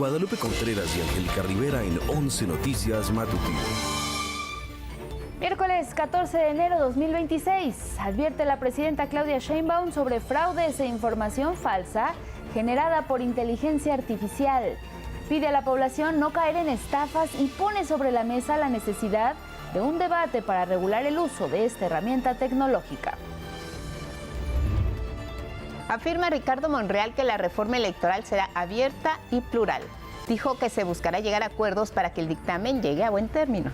Guadalupe Contreras y Angélica Rivera en 11 Noticias Matutino. Miércoles 14 de enero 2026. Advierte la presidenta Claudia Sheinbaum sobre fraudes e información falsa generada por inteligencia artificial. Pide a la población no caer en estafas y pone sobre la mesa la necesidad de un debate para regular el uso de esta herramienta tecnológica. Afirma Ricardo Monreal que la reforma electoral será abierta y plural. Dijo que se buscará llegar a acuerdos para que el dictamen llegue a buen término.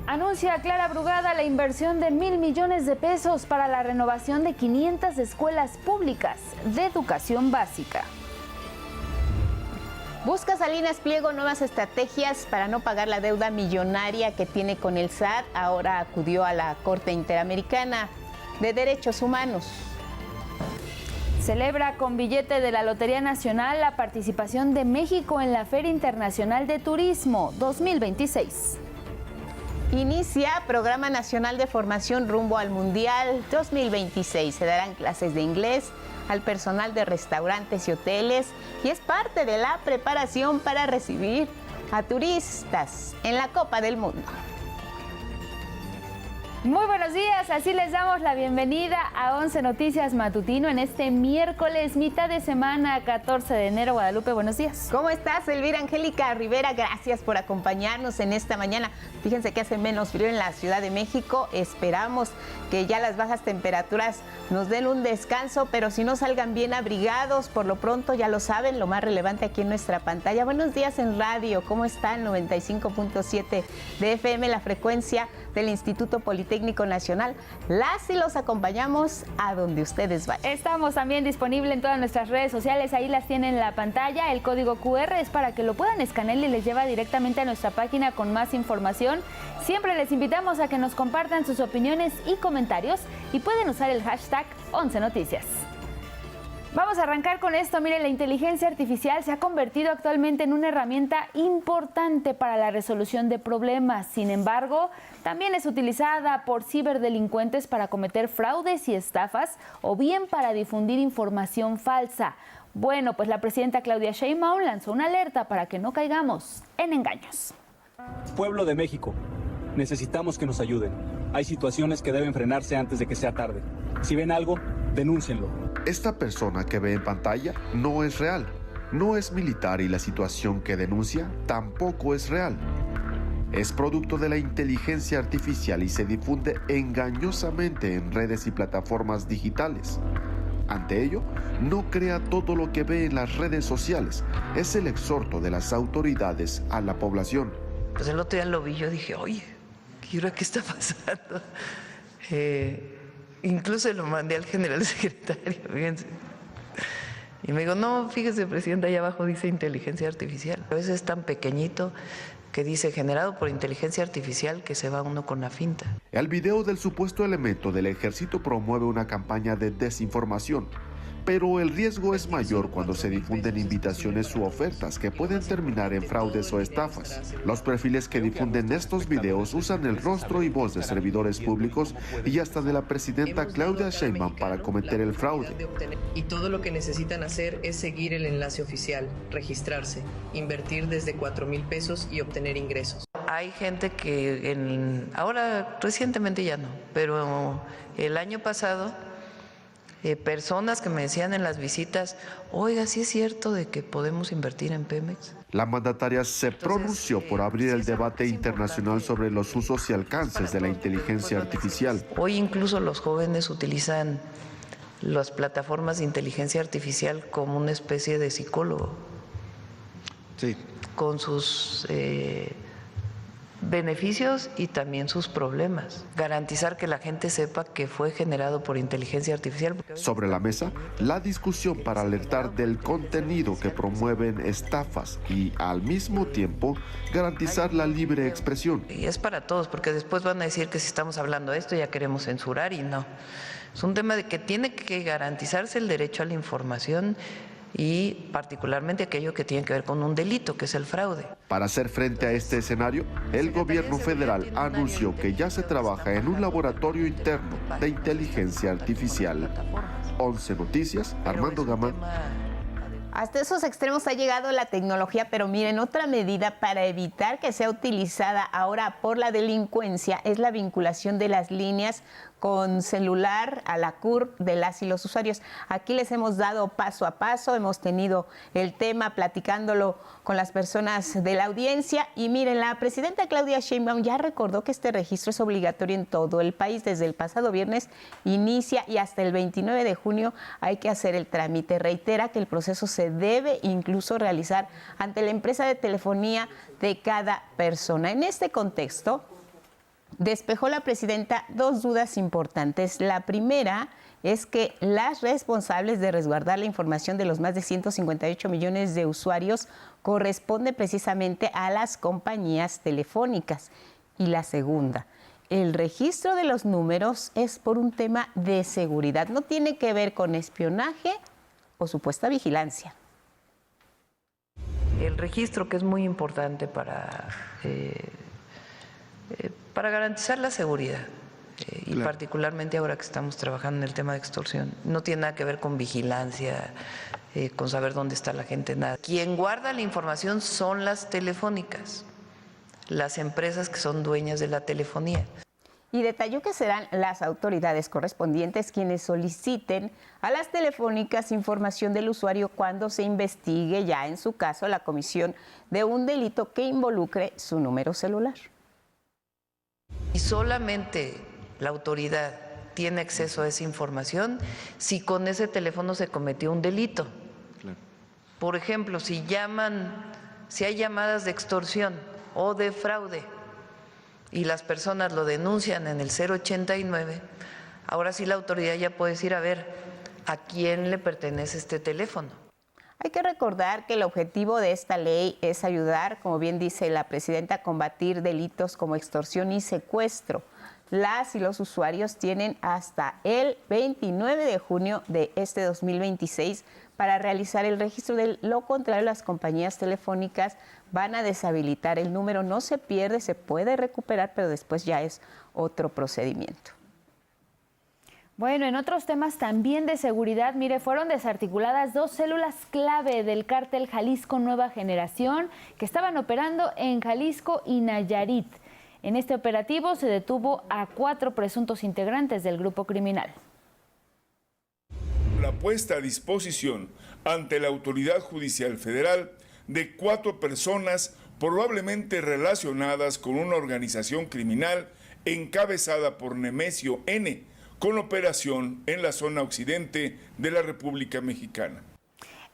Anuncia Clara Brugada la inversión de 1,000 millones de pesos para la renovación de 500 escuelas públicas de educación básica. Busca Salinas Pliego nuevas estrategias para no pagar la deuda millonaria que tiene con el SAT. Ahora acudió a la Corte Interamericana de Derechos Humanos. Celebra con billete de la Lotería Nacional la participación de México en la Feria Internacional de Turismo 2026. Inicia Programa Nacional de Formación rumbo al Mundial 2026. Se darán clases de inglés al personal de restaurantes y hoteles y es parte de la preparación para recibir a turistas en la Copa del Mundo. Muy buenos días, así les damos la bienvenida a 11 Noticias Matutino en este miércoles, mitad de semana, 14 de enero. Guadalupe, buenos días. ¿Cómo estás, Elvira? Angélica Rivera, gracias por acompañarnos en esta mañana. Fíjense que hace menos frío en la Ciudad de México. Esperamos que ya las bajas temperaturas nos den un descanso, pero si no, salgan bien abrigados. Por lo pronto, ya lo saben, lo más relevante aquí en nuestra pantalla. Buenos días en radio, ¿cómo están? 95.7 de FM, la frecuencia del Instituto Politécnico Nacional. Las y los acompañamos a donde ustedes vayan. Estamos también disponibles en todas nuestras redes sociales, ahí las tienen en la pantalla. El código QR es para que lo puedan escanear y les lleva directamente a nuestra página con más información. Siempre les invitamos a que nos compartan sus opiniones y comentarios y pueden usar el hashtag 11 Noticias. Vamos a arrancar con esto. Miren, la inteligencia artificial se ha convertido actualmente en una herramienta importante para la resolución de problemas. Sin embargo, también es utilizada por ciberdelincuentes para cometer fraudes y estafas o bien para difundir información falsa. Bueno, pues la presidenta Claudia Sheinbaum lanzó una alerta para que no caigamos en engaños. Pueblo de México, necesitamos que nos ayuden. Hay situaciones que deben frenarse antes de que sea tarde. Si ven algo, denúncienlo. Esta persona que ve en pantalla no es real, no es militar y la situación que denuncia tampoco es real. Es producto de la inteligencia artificial y se difunde engañosamente en redes y plataformas digitales. Ante ello, no crea todo lo que ve en las redes sociales. Es el exhorto de las autoridades a la población. Pues el otro día lo vi, yo dije, oye, ¿qué está pasando? Incluso lo mandé al general secretario, fíjense. Y me dijo, no, fíjese, presidenta, allá abajo dice inteligencia artificial. A veces es tan pequeñito que dice generado por inteligencia artificial que se va uno con la finta. El video del supuesto elemento del ejército promueve una campaña de desinformación, pero el riesgo es mayor cuando se difunden invitaciones u ofertas que pueden terminar en fraudes o estafas. Los perfiles que difunden estos videos usan el rostro y voz de servidores públicos y hasta de la presidenta Claudia Sheinbaum para cometer el fraude. Y todo lo que necesitan hacer es seguir el enlace oficial, registrarse, invertir desde 4,000 pesos y obtener ingresos. Hay gente que ahora recientemente ya no, pero el año pasado personas que me decían en las visitas, oiga, ¿sí es cierto de que podemos invertir en Pemex? La mandataria se pronunció por abrir el debate internacional sobre los usos y alcances de la inteligencia artificial. Hoy incluso los jóvenes utilizan las plataformas de inteligencia artificial como una especie de psicólogo. Sí. Con sus beneficios y también sus problemas. Garantizar que la gente sepa que fue generado por inteligencia artificial. Sobre la mesa, la discusión para alertar del contenido que promueven estafas y, al mismo tiempo, garantizar la libre expresión. Y es para todos, porque después van a decir que si estamos hablando de esto ya queremos censurar y no. Es un tema de que tiene que garantizarse el derecho a la información y particularmente aquello que tiene que ver con un delito, que es el fraude. Para hacer frente a este escenario, el gobierno federal anunció que ya se trabaja en un laboratorio interno de inteligencia artificial. 11 Noticias, Armando Gama. Hasta esos extremos ha llegado la tecnología, pero miren, otra medida para evitar que sea utilizada ahora por la delincuencia es la vinculación de las líneas con celular a la CURP de las y los usuarios. Aquí les hemos dado paso a paso, hemos tenido el tema platicándolo con las personas de la audiencia y miren, la presidenta Claudia Sheinbaum ya recordó que este registro es obligatorio en todo el país. Desde el pasado viernes inicia y hasta el 29 de junio hay que hacer el trámite. Reitera que el proceso se debe incluso realizar ante la empresa de telefonía de cada persona. En este contexto, despejó la presidenta dos dudas importantes. La primera es que las responsables de resguardar la información de los más de 158 millones de usuarios corresponde precisamente a las compañías telefónicas. Y la segunda, el registro de los números es por un tema de seguridad, no tiene que ver con espionaje o supuesta vigilancia. El registro, que es muy importante para garantizar la seguridad, y claro, particularmente ahora que estamos trabajando en el tema de extorsión. No tiene nada que ver con vigilancia, con saber dónde está la gente, nada. Quien guarda la información son las telefónicas, las empresas que son dueñas de la telefonía. Y detalló que serán las autoridades correspondientes quienes soliciten a las telefónicas información del usuario cuando se investigue ya en su caso la comisión de un delito que involucre su número celular. Y solamente la autoridad tiene acceso a esa información si con ese teléfono se cometió un delito. Claro. Por ejemplo, si hay llamadas de extorsión o de fraude y las personas lo denuncian en el 089, ahora sí la autoridad ya puede decir, a ver, ¿a quién le pertenece este teléfono? Hay que recordar que el objetivo de esta ley es ayudar, como bien dice la presidenta, a combatir delitos como extorsión y secuestro. Las y los usuarios tienen hasta el 29 de junio de este 2026 para realizar el registro. De lo contrario, las compañías telefónicas van a deshabilitar el número. No se pierde, se puede recuperar, pero después ya es otro procedimiento. Bueno, en otros temas también de seguridad, mire, fueron desarticuladas dos células clave del cártel Jalisco Nueva Generación que estaban operando en Jalisco y Nayarit. En este operativo se detuvo a 4 presuntos integrantes del grupo criminal. La puesta a disposición ante la Autoridad Judicial Federal de 4 personas probablemente relacionadas con una organización criminal encabezada por Nemesio N., con operación en la zona occidente de la República Mexicana.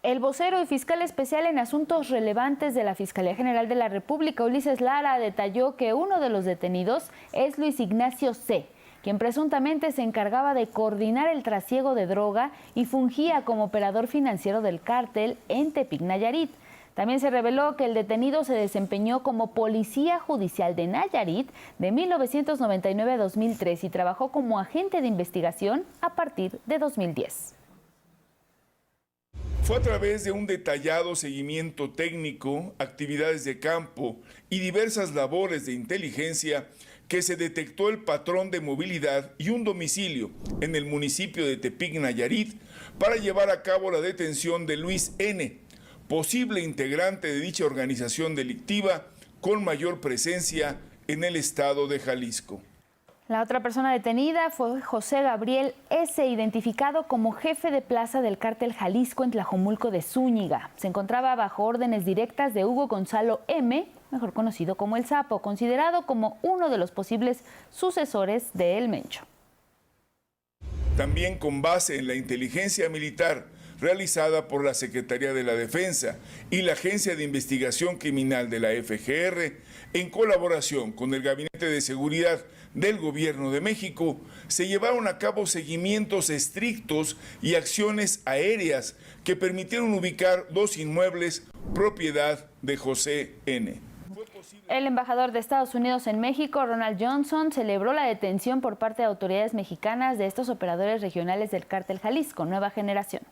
El vocero y fiscal especial en asuntos relevantes de la Fiscalía General de la República, Ulises Lara, detalló que uno de los detenidos es Luis Ignacio C., quien presuntamente se encargaba de coordinar el trasiego de droga y fungía como operador financiero del cártel en Tepic, Nayarit. También se reveló que el detenido se desempeñó como policía judicial de Nayarit de 1999 a 2003 y trabajó como agente de investigación a partir de 2010. Fue a través de un detallado seguimiento técnico, actividades de campo y diversas labores de inteligencia que se detectó el patrón de movilidad y un domicilio en el municipio de Tepic, Nayarit, para llevar a cabo la detención de Luis N., posible integrante de dicha organización delictiva con mayor presencia en el estado de Jalisco. La otra persona detenida fue José Gabriel S., identificado como jefe de plaza del cártel Jalisco en Tlajomulco de Zúñiga. Se encontraba bajo órdenes directas de Hugo Gonzalo M., mejor conocido como El Sapo, considerado como uno de los posibles sucesores de El Mencho. También con base en la inteligencia militar realizada por la Secretaría de la Defensa y la Agencia de Investigación Criminal de la FGR, en colaboración con el Gabinete de Seguridad del Gobierno de México, se llevaron a cabo seguimientos estrictos y acciones aéreas que permitieron ubicar 2 inmuebles propiedad de José N. El embajador de Estados Unidos en México, Ronald Johnson, celebró la detención por parte de autoridades mexicanas de estos operadores regionales del cártel Jalisco Nueva Generación.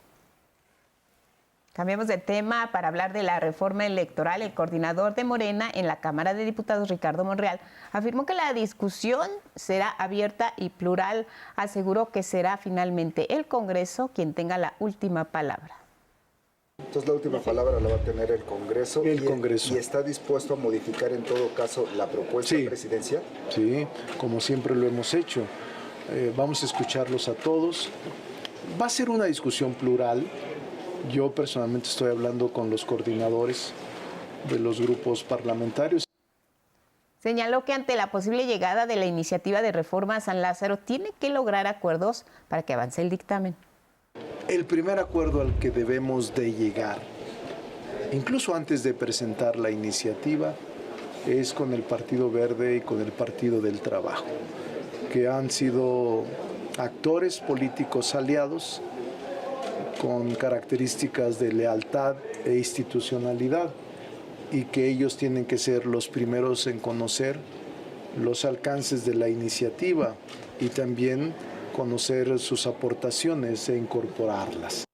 Cambiamos de tema para hablar de la reforma electoral. El coordinador de Morena en la Cámara de Diputados, Ricardo Monreal, afirmó que la discusión será abierta y plural. Aseguró que será finalmente el Congreso quien tenga la última palabra. Entonces la última palabra la va a tener el Congreso. ¿Y está dispuesto a modificar en todo caso la propuesta presidencial? Sí, como siempre lo hemos hecho. Vamos a escucharlos a todos. Va a ser una discusión plural. Yo personalmente estoy hablando con los coordinadores de los grupos parlamentarios. Señaló que ante la posible llegada de la iniciativa de reforma a San Lázaro tiene que lograr acuerdos para que avance el dictamen. El primer acuerdo al que debemos de llegar, incluso antes de presentar la iniciativa, es con el Partido Verde y con el Partido del Trabajo, que han sido actores políticos aliados con características de lealtad e institucionalidad, y que ellos tienen que ser los primeros en conocer los alcances de la iniciativa y también conocer sus aportaciones e incorporarlas.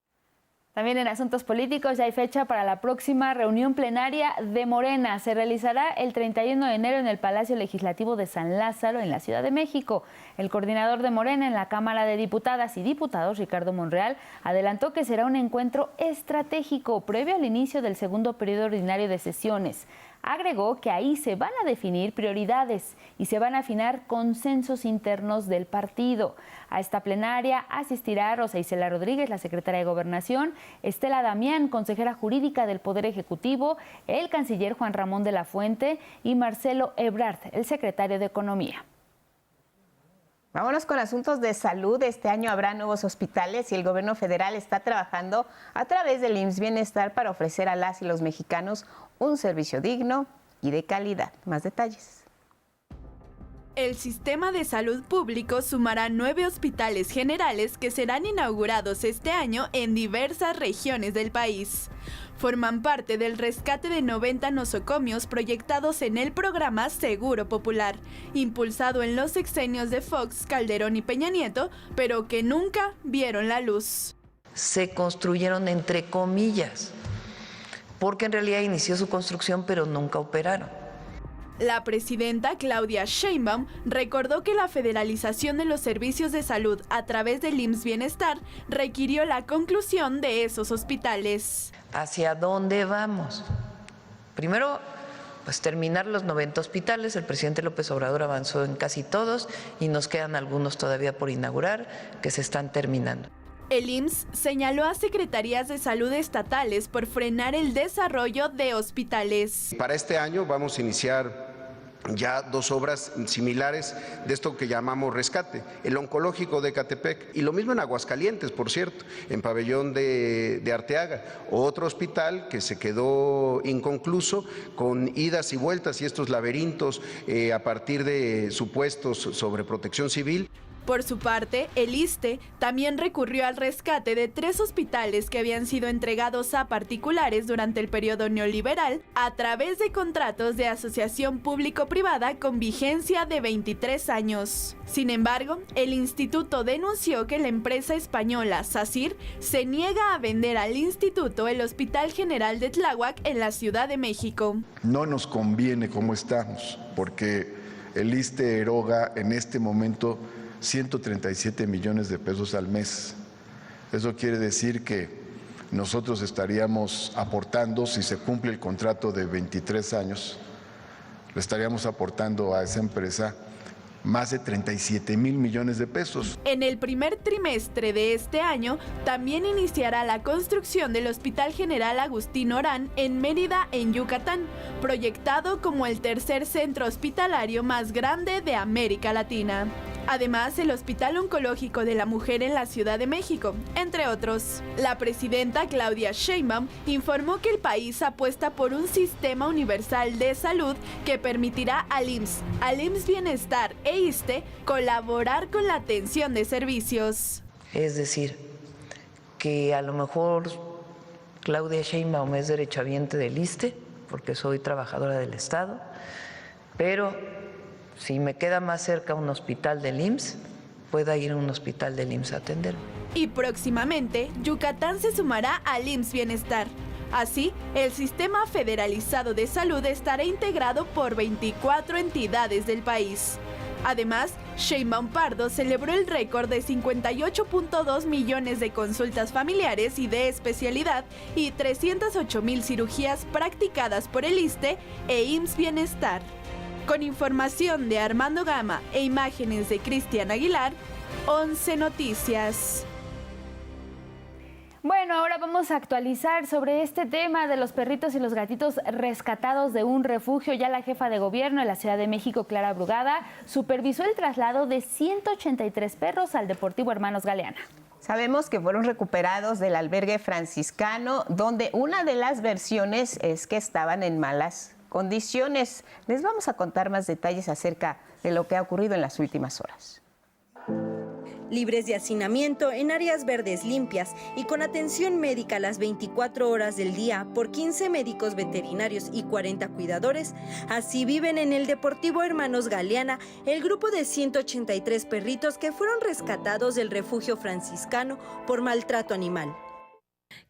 También en asuntos políticos ya hay fecha para la próxima reunión plenaria de Morena. Se realizará el 31 de enero en el Palacio Legislativo de San Lázaro, en la Ciudad de México. El coordinador de Morena en la Cámara de Diputadas y Diputados, Ricardo Monreal, adelantó que será un encuentro estratégico previo al inicio del segundo periodo ordinario de sesiones. Agregó que ahí se van a definir prioridades y se van a afinar consensos internos del partido. A esta plenaria asistirá Rosa Isela Rodríguez, la secretaria de Gobernación, Estela Damián, consejera jurídica del Poder Ejecutivo, el canciller Juan Ramón de la Fuente y Marcelo Ebrard, el secretario de Economía. Vámonos con asuntos de salud. Este año habrá nuevos hospitales y el gobierno federal está trabajando a través del IMSS Bienestar para ofrecer a las y los mexicanos un servicio digno y de calidad. Más detalles. El sistema de salud público sumará 9 hospitales generales que serán inaugurados este año en diversas regiones del país. Forman parte del rescate de 90 nosocomios proyectados en el programa Seguro Popular, impulsado en los sexenios de Fox, Calderón y Peña Nieto, pero que nunca vieron la luz. Se construyeron entre comillas, porque en realidad inició su construcción, pero nunca operaron. La presidenta Claudia Sheinbaum recordó que la federalización de los servicios de salud a través del IMSS Bienestar requirió la conclusión de esos hospitales. ¿Hacia dónde vamos? Primero, pues terminar los 90 hospitales. El presidente López Obrador avanzó en casi todos y nos quedan algunos todavía por inaugurar que se están terminando. El IMSS señaló a secretarías de salud estatales por frenar el desarrollo de hospitales. Para este año vamos a iniciar ya 2 obras similares de esto que llamamos rescate, el oncológico de Ecatepec y lo mismo en Aguascalientes, por cierto, en Pabellón de Arteaga, otro hospital que se quedó inconcluso con idas y vueltas y estos laberintos a partir de supuestos sobre protección civil. Por su parte, el ISSSTE también recurrió al rescate de 3 hospitales que habían sido entregados a particulares durante el periodo neoliberal a través de contratos de asociación público-privada con vigencia de 23 años. Sin embargo, el instituto denunció que la empresa española SACIR se niega a vender al instituto el Hospital General de Tláhuac en la Ciudad de México. No nos conviene como estamos, porque el ISSSTE eroga en este momento 137 millones de pesos al mes. Eso quiere decir que nosotros estaríamos aportando, si se cumple el contrato de 23 años, le estaríamos aportando a esa empresa más de 37 mil millones de pesos. En el primer trimestre de este año, también iniciará la construcción del Hospital General Agustín Orán en Mérida, en Yucatán, proyectado como el tercer centro hospitalario más grande de América Latina. Además, el Hospital Oncológico de la Mujer en la Ciudad de México, entre otros. La presidenta Claudia Sheinbaum informó que el país apuesta por un sistema universal de salud que permitirá al IMSS Bienestar e ISSSTE colaborar con la atención de servicios. Es decir, que a lo mejor Claudia Sheinbaum es derechohabiente del ISSSTE, porque soy trabajadora del Estado, pero si me queda más cerca un hospital del IMSS, pueda ir a un hospital del IMSS a atenderme. Y próximamente, Yucatán se sumará al IMSS Bienestar. Así, el sistema federalizado de salud estará integrado por 24 entidades del país. Además, Sheinbaum Pardo celebró el récord de 58.2 millones de consultas familiares y de especialidad y 308,000 cirugías practicadas por el ISSSTE e IMSS Bienestar. Con información de Armando Gama e imágenes de Cristian Aguilar, 11 Noticias. Bueno, ahora vamos a actualizar sobre este tema de los perritos y los gatitos rescatados de un refugio. Ya la jefa de gobierno de la Ciudad de México, Clara Brugada, supervisó el traslado de 183 perros al Deportivo Hermanos Galeana. Sabemos que fueron recuperados del albergue franciscano, donde una de las versiones es que estaban en malas condiciones. Les vamos a contar más detalles acerca de lo que ha ocurrido en las últimas horas. Libres de hacinamiento en áreas verdes limpias y con atención médica las 24 horas del día por 15 médicos veterinarios y 40 cuidadores, así viven en el Deportivo Hermanos Galeana el grupo de 183 perritos que fueron rescatados del refugio franciscano por maltrato animal.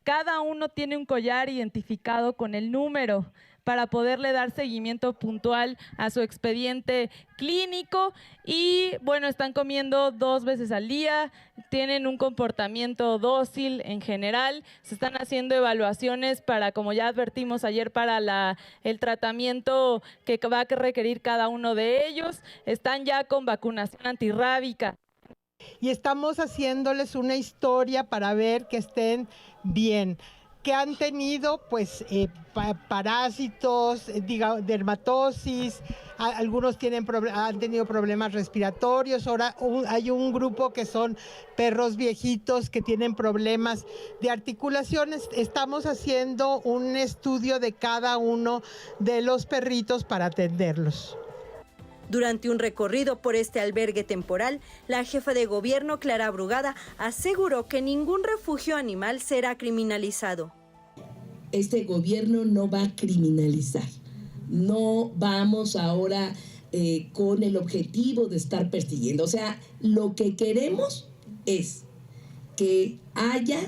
Cada uno tiene un collar identificado con el número para poderle dar seguimiento puntual a su expediente clínico y, bueno, están comiendo 2 veces al día, tienen un comportamiento dócil en general, se están haciendo evaluaciones para, como ya advertimos ayer, para el tratamiento que va a requerir cada uno de ellos, están ya con vacunación antirrábica. Y estamos haciéndoles una historia para ver que estén bien, que han tenido pues parásitos, dermatosis, algunos han tenido problemas respiratorios. Ahora hay un grupo que son perros viejitos que tienen problemas de articulaciones. Estamos haciendo un estudio de cada uno de los perritos para atenderlos. Durante un recorrido por este albergue temporal, la jefa de gobierno, Clara Brugada, aseguró que ningún refugio animal será criminalizado. Este gobierno no va a criminalizar. No vamos ahora con el objetivo de estar persiguiendo. O sea, lo que queremos es que haya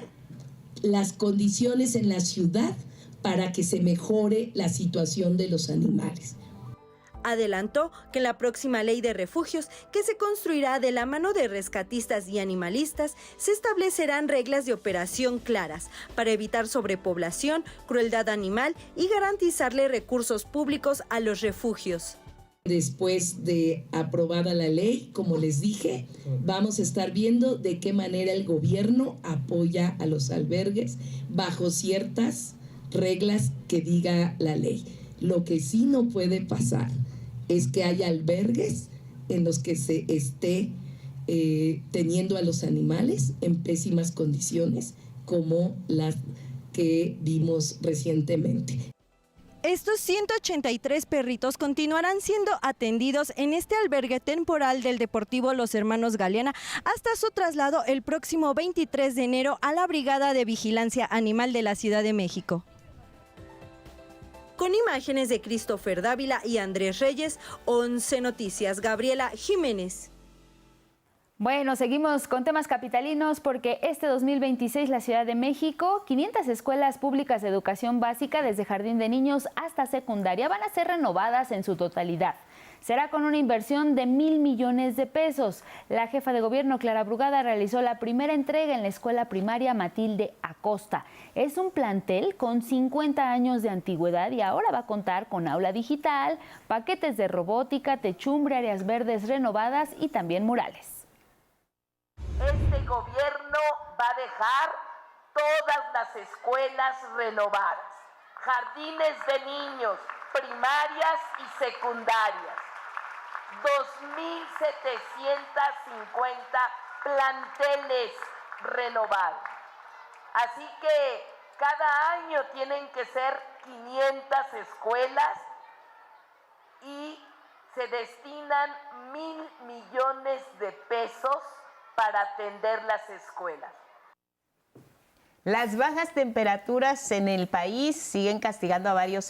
las condiciones en la ciudad para que se mejore la situación de los animales. Adelantó que en la próxima ley de refugios, que se construirá de la mano de rescatistas y animalistas, se establecerán reglas de operación claras para evitar sobrepoblación, crueldad animal y garantizarle recursos públicos a los refugios. Después de aprobada la ley, como les dije, vamos a estar viendo de qué manera el gobierno apoya a los albergues bajo ciertas reglas que diga la ley. Lo que sí no puede pasar es que haya albergues en los que se esté teniendo a los animales en pésimas condiciones como las que vimos recientemente. Estos 183 perritos continuarán siendo atendidos en este albergue temporal del Deportivo Los Hermanos Galeana hasta su traslado el próximo 23 de enero a la Brigada de Vigilancia Animal de la Ciudad de México. Con imágenes de Christopher Dávila y Andrés Reyes, 11 Noticias, Gabriela Jiménez. Bueno, seguimos con temas capitalinos porque este 2026 la Ciudad de México, 500 escuelas públicas de educación básica desde jardín de niños hasta secundaria van a ser renovadas en su totalidad. Será con una inversión de 1,000 millones de pesos. La jefa de gobierno, Clara Brugada, realizó la primera entrega en la escuela primaria Matilde Acosta. Es un plantel con 50 años de antigüedad y ahora va a contar con aula digital, paquetes de robótica, techumbre, áreas verdes renovadas y también murales. Este gobierno va a dejar todas las escuelas renovadas, jardines de niños, primarias y secundarias, 2,750 planteles renovados. Así que cada año tienen que ser 500 escuelas y se destinan 1,000 millones de pesos para atender las escuelas. Las bajas temperaturas en el país siguen castigando a varias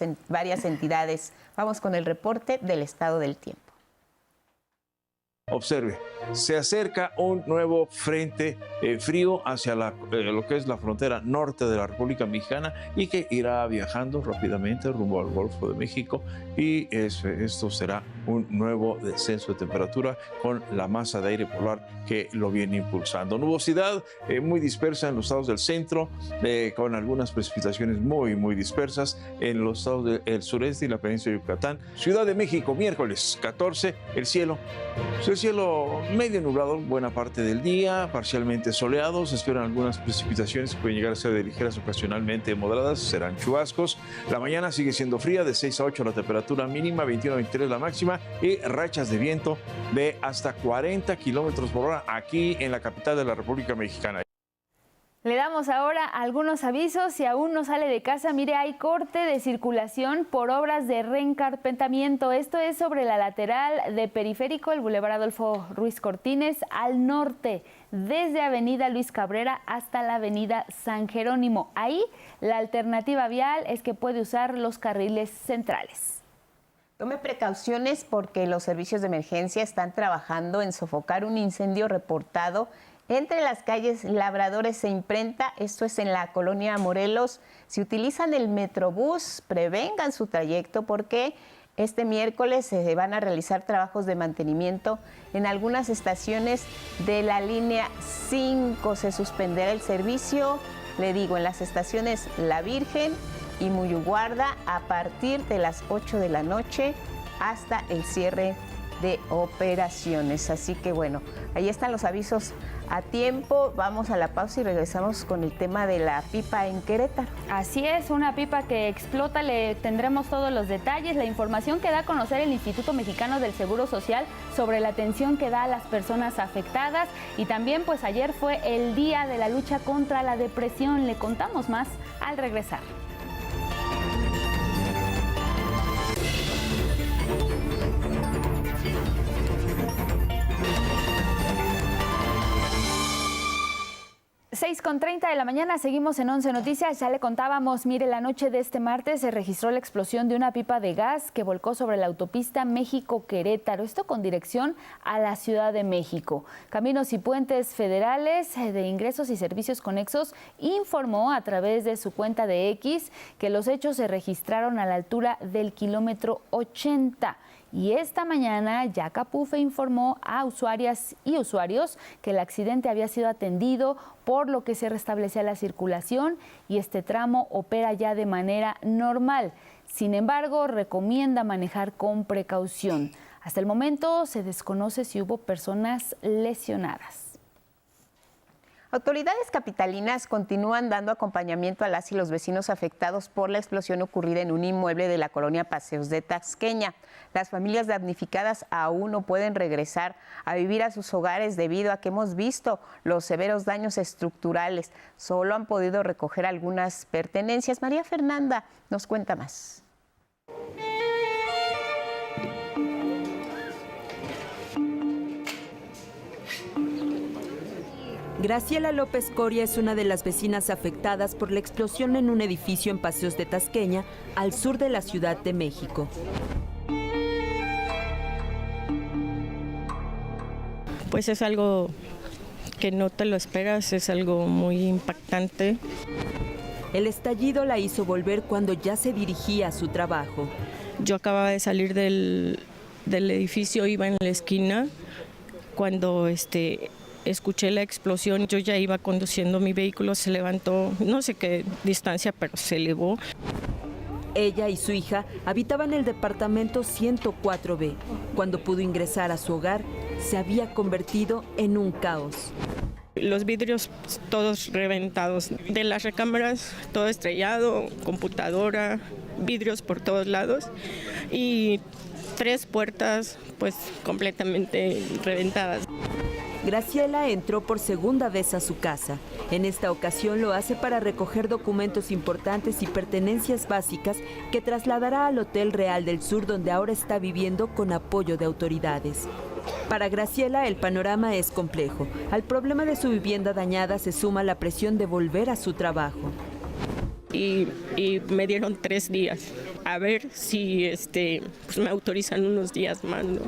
entidades. Vamos con el reporte del estado del tiempo. Observe, se acerca un nuevo frente frío hacia lo que es la frontera norte de la República Mexicana y que irá viajando rápidamente rumbo al Golfo de México y esto será un nuevo descenso de temperatura con la masa de aire polar que lo viene impulsando. Nubosidad muy dispersa en los estados del centro, con algunas precipitaciones muy dispersas en los estados del sureste y la península de Yucatán. Ciudad de México, miércoles 14, el cielo medio nublado buena parte del día, parcialmente soleado. Se esperan algunas precipitaciones que pueden llegar a ser de ligeras, ocasionalmente moderadas, serán chubascos. La mañana sigue siendo fría, de 6 a 8 la temperatura mínima, 21 a 23 la máxima, y rachas de viento de hasta 40 kilómetros por hora aquí en la capital de la República Mexicana. Le damos ahora algunos avisos. Si aún no sale de casa, mire, hay corte de circulación por obras de reencarpetamiento. Esto es sobre la lateral de Periférico, el Boulevard Adolfo Ruiz Cortines, al norte, desde Avenida Luis Cabrera hasta la Avenida San Jerónimo. Ahí la alternativa vial es que puede usar los carriles centrales. Tome precauciones porque los servicios de emergencia están trabajando en sofocar un incendio reportado entre las calles Labradores e Imprenta. Esto es en la colonia Morelos. Si utilizan el Metrobús, prevengan su trayecto porque este miércoles se van a realizar trabajos de mantenimiento en algunas estaciones de la línea 5. Se suspenderá el servicio, le digo, en las estaciones La Virgen y Muyuguarda a partir de las 8 de la noche hasta el cierre de operaciones. Así que bueno, ahí están los avisos a tiempo. Vamos a la pausa y regresamos con el tema de la pipa en Querétaro. Así es, una pipa que explota, le tendremos todos los detalles, la información que da a conocer el Instituto Mexicano del Seguro Social sobre la atención que da a las personas afectadas, y también pues ayer fue el día de la lucha contra la depresión. Le contamos más al regresar. Con 30 de la mañana, seguimos en 11 Noticias. Ya le contábamos, mire, la noche de este martes se registró la explosión de una pipa de gas que volcó sobre la autopista México-Querétaro, esto con dirección a la Ciudad de México. Caminos y Puentes Federales de Ingresos y Servicios Conexos informó a través de su cuenta de X que los hechos se registraron a la altura del kilómetro 80. Y esta mañana ya Capufe informó a usuarias y usuarios que el accidente había sido atendido, por lo que se restablecía la circulación y este tramo opera ya de manera normal. Sin embargo, recomienda manejar con precaución. Hasta el momento se desconoce si hubo personas lesionadas. Autoridades capitalinas continúan dando acompañamiento a las y los vecinos afectados por la explosión ocurrida en un inmueble de la colonia Paseos de Tasqueña. Las familias damnificadas aún no pueden regresar a vivir a sus hogares debido a que hemos visto los severos daños estructurales. Solo han podido recoger algunas pertenencias. María Fernanda nos cuenta más. Graciela López Coria es una de las vecinas afectadas por la explosión en un edificio en Paseos de Tasqueña, al sur de la Ciudad de México. Pues es algo que no te lo esperas, es algo muy impactante. El estallido la hizo volver cuando ya se dirigía a su trabajo. Yo acababa de salir del edificio, iba en la esquina, cuando escuché la explosión. Yo ya iba conduciendo mi vehículo, se levantó, no sé qué distancia, pero se elevó. Ella y su hija habitaban el departamento 104B. Cuando pudo ingresar a su hogar, se había convertido en un caos. Los vidrios todos reventados, de las recámaras todo estrellado, computadora, vidrios por todos lados y 3 puertas pues completamente reventadas. Graciela entró por segunda vez a su casa. En esta ocasión lo hace para recoger documentos importantes y pertenencias básicas que trasladará al Hotel Real del Sur, donde ahora está viviendo con apoyo de autoridades. Para Graciela el panorama es complejo. Al problema de su vivienda dañada se suma la presión de volver a su trabajo. Y me dieron 3 días. A ver si pues me autorizan unos días más, ¿no?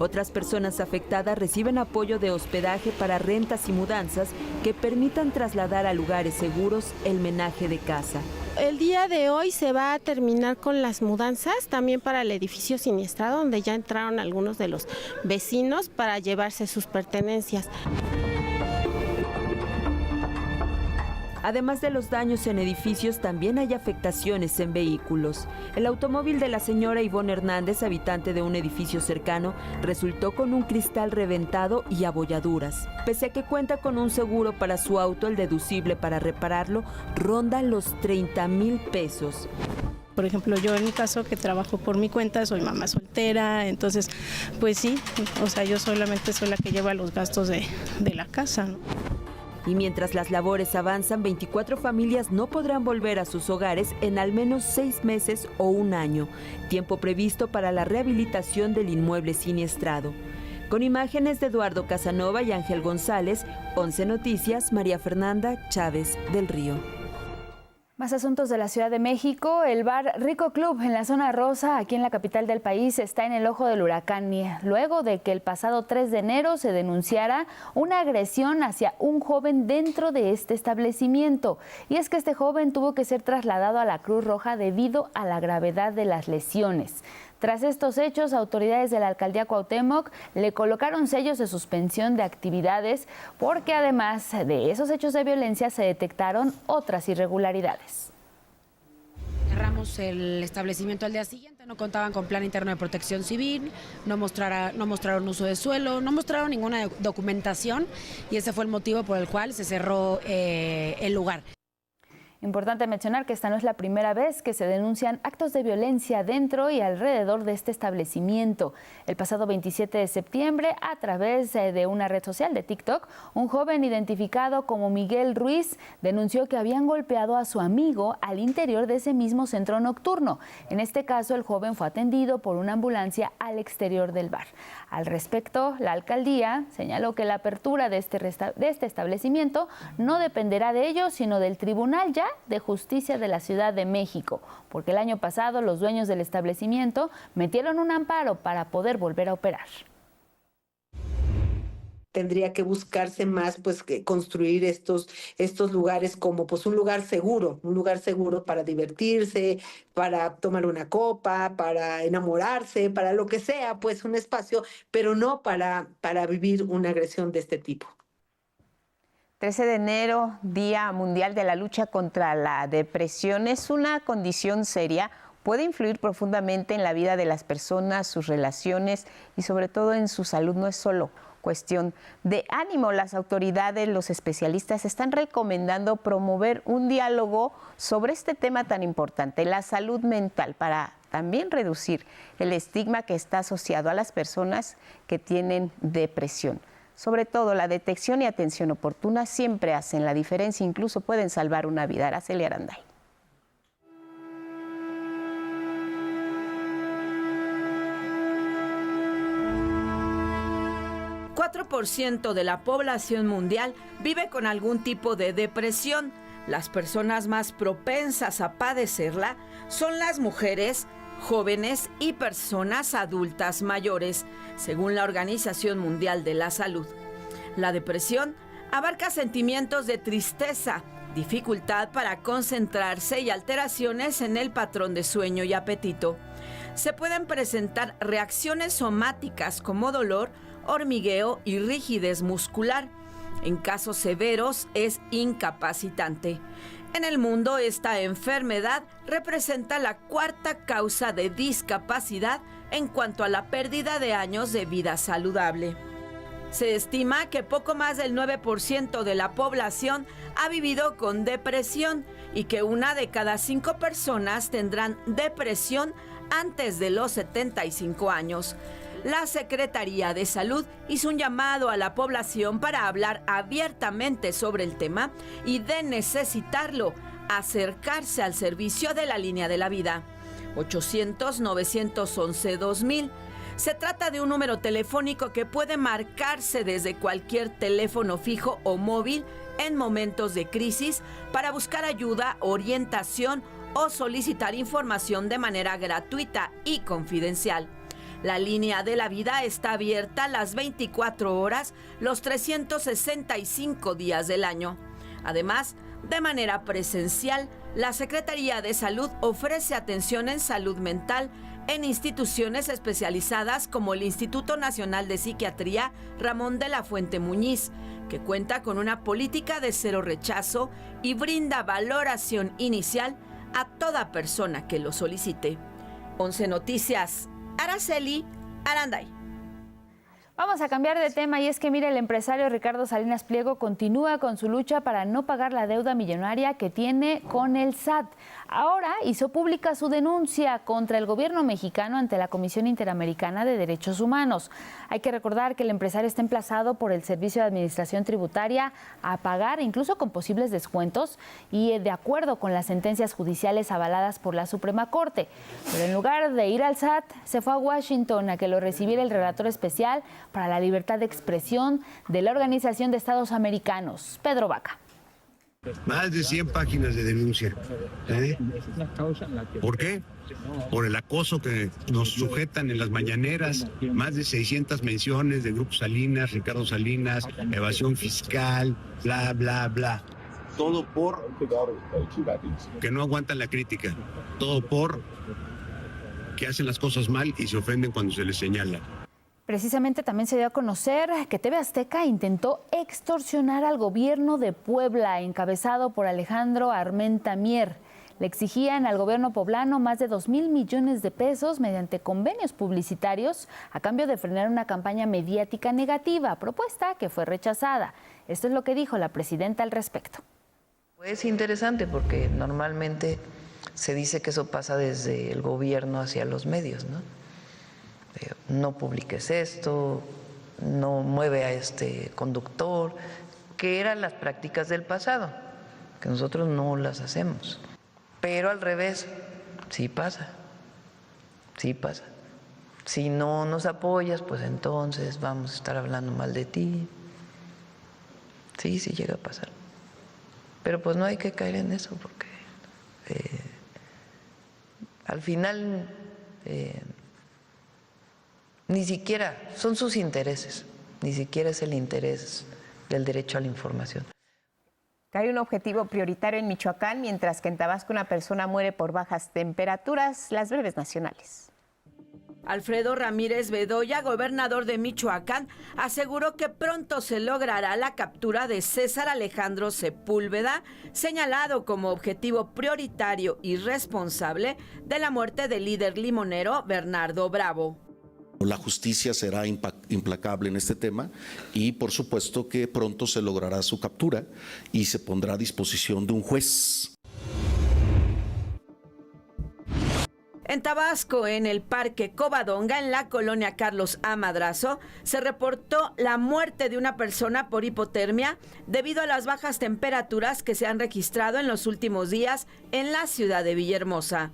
Otras personas afectadas reciben apoyo de hospedaje para rentas y mudanzas que permitan trasladar a lugares seguros el menaje de casa. El día de hoy se va a terminar con las mudanzas, también para el edificio siniestrado, donde ya entraron algunos de los vecinos para llevarse sus pertenencias. Además de los daños en edificios, también hay afectaciones en vehículos. El automóvil de la señora Ivonne Hernández, habitante de un edificio cercano, resultó con un cristal reventado y abolladuras. Pese a que cuenta con un seguro para su auto, el deducible para repararlo ronda los 30,000 pesos. Por ejemplo, yo en mi caso, que trabajo por mi cuenta, soy mamá soltera, entonces, pues sí, o sea, yo solamente soy la que lleva los gastos de la casa, ¿no? Y mientras las labores avanzan, 24 familias no podrán volver a sus hogares en al menos 6 meses o 1 año, tiempo previsto para la rehabilitación del inmueble siniestrado. Con imágenes de Eduardo Casanova y Ángel González, 11 Noticias, María Fernanda Chávez del Río. Más asuntos de la Ciudad de México. El bar Rico Club en la zona rosa, aquí en la capital del país, está en el ojo del huracán, luego de que el pasado 3 de enero se denunciara una agresión hacia un joven dentro de este establecimiento. Y es que este joven tuvo que ser trasladado a la Cruz Roja debido a la gravedad de las lesiones. Tras estos hechos, autoridades de la alcaldía Cuauhtémoc le colocaron sellos de suspensión de actividades porque además de esos hechos de violencia se detectaron otras irregularidades. Cerramos el establecimiento al día siguiente, no contaban con plan interno de protección civil, no mostraron uso de suelo, no mostraron ninguna documentación y ese fue el motivo por el cual se cerró el lugar. Importante mencionar que esta no es la primera vez que se denuncian actos de violencia dentro y alrededor de este establecimiento. El pasado 27 de septiembre, a través de una red social de TikTok, un joven identificado como Miguel Ruiz denunció que habían golpeado a su amigo al interior de ese mismo centro nocturno. En este caso, el joven fue atendido por una ambulancia al exterior del bar. Al respecto, la alcaldía señaló que la apertura de este establecimiento no dependerá de ellos, sino del Tribunal de Justicia de la Ciudad de México, porque el año pasado los dueños del establecimiento metieron un amparo para poder volver a operar. Tendría que buscarse más, pues, que construir estos lugares como, pues, un lugar seguro para divertirse, para tomar una copa, para enamorarse, para lo que sea, pues, un espacio, pero no para vivir una agresión de este tipo. 13 de enero, Día Mundial de la Lucha contra la Depresión. Es una condición seria, puede influir profundamente en la vida de las personas, sus relaciones y sobre todo en su salud. No es solo cuestión de ánimo. Las autoridades, los especialistas están recomendando promover un diálogo sobre este tema tan importante, la salud mental, para también reducir el estigma que está asociado a las personas que tienen depresión. Sobre todo, la detección y atención oportuna siempre hacen la diferencia, incluso pueden salvar una vida. Araceli Aranday. 4% de la población mundial vive con algún tipo de depresión. Las personas más propensas a padecerla son las mujeres, jóvenes y personas adultas mayores, según la Organización Mundial de la Salud. La depresión abarca sentimientos de tristeza, dificultad para concentrarse y alteraciones en el patrón de sueño y apetito. Se pueden presentar reacciones somáticas como dolor, hormigueo y rigidez muscular. En casos severos es incapacitante. En el mundo, esta enfermedad representa la cuarta causa de discapacidad en cuanto a la pérdida de años de vida saludable. Se estima que poco más del 9% de la población ha vivido con depresión y que 1 de cada 5 personas tendrán depresión antes de los 75 años. La Secretaría de Salud hizo un llamado a la población para hablar abiertamente sobre el tema y, de necesitarlo, acercarse al servicio de la Línea de la Vida. 800-911-2000. Se trata de un número telefónico que puede marcarse desde cualquier teléfono fijo o móvil en momentos de crisis para buscar ayuda, orientación o solicitar información de manera gratuita y confidencial. La línea de la vida está abierta las 24 horas, los 365 días del año. Además, de manera presencial, la Secretaría de Salud ofrece atención en salud mental en instituciones especializadas como el Instituto Nacional de Psiquiatría Ramón de la Fuente Muñiz, que cuenta con una política de cero rechazo y brinda valoración inicial a toda persona que lo solicite. 11 Noticias, Araceli Aranday. Vamos a cambiar de tema y es que, mire, el empresario Ricardo Salinas Pliego continúa con su lucha para no pagar la deuda millonaria que tiene con el SAT. Ahora hizo pública su denuncia contra el gobierno mexicano ante la Comisión Interamericana de Derechos Humanos. Hay que recordar que el empresario está emplazado por el Servicio de Administración Tributaria a pagar, incluso con posibles descuentos, y de acuerdo con las sentencias judiciales avaladas por la Suprema Corte. Pero en lugar de ir al SAT, se fue a Washington a que lo recibiera el relator especial para la libertad de expresión de la Organización de Estados Americanos, Pedro Vaca. Más de 100 páginas de denuncia. ¿Por qué? Por el acoso que nos sujetan en las mañaneras, más de 600 menciones de Grupo Salinas, Ricardo Salinas, evasión fiscal, bla, bla, bla. Todo por que no aguantan la crítica. Todo por que hacen las cosas mal y se ofenden cuando se les señala. Precisamente también se dio a conocer que TV Azteca intentó extorsionar al gobierno de Puebla, encabezado por Alejandro Armenta Mier. Le exigían al gobierno poblano más de 2,000 millones de pesos mediante convenios publicitarios a cambio de frenar una campaña mediática negativa, propuesta que fue rechazada. Esto es lo que dijo la presidenta al respecto. Es interesante porque normalmente se dice que eso pasa desde el gobierno hacia los medios, ¿no? No publiques esto, no mueve a este conductor, que eran las prácticas del pasado, que nosotros no las hacemos. Pero al revés, sí pasa, sí pasa. Si no nos apoyas, pues entonces vamos a estar hablando mal de ti. Sí, sí llega a pasar. Pero pues no hay que caer en eso, porque al final ni siquiera son sus intereses, ni siquiera es el interés del derecho a la información. Hay un objetivo prioritario en Michoacán, mientras que en Tabasco una persona muere por bajas temperaturas. Las breves nacionales. Alfredo Ramírez Bedoya, gobernador de Michoacán, aseguró que pronto se logrará la captura de César Alejandro Sepúlveda, señalado como objetivo prioritario y responsable de la muerte del líder limonero Bernardo Bravo. La justicia será implacable en este tema y por supuesto que pronto se logrará su captura y se pondrá a disposición de un juez. En Tabasco, en el Parque Covadonga, en la colonia Carlos A. Madrazo, se reportó la muerte de una persona por hipotermia debido a las bajas temperaturas que se han registrado en los últimos días en la ciudad de Villahermosa.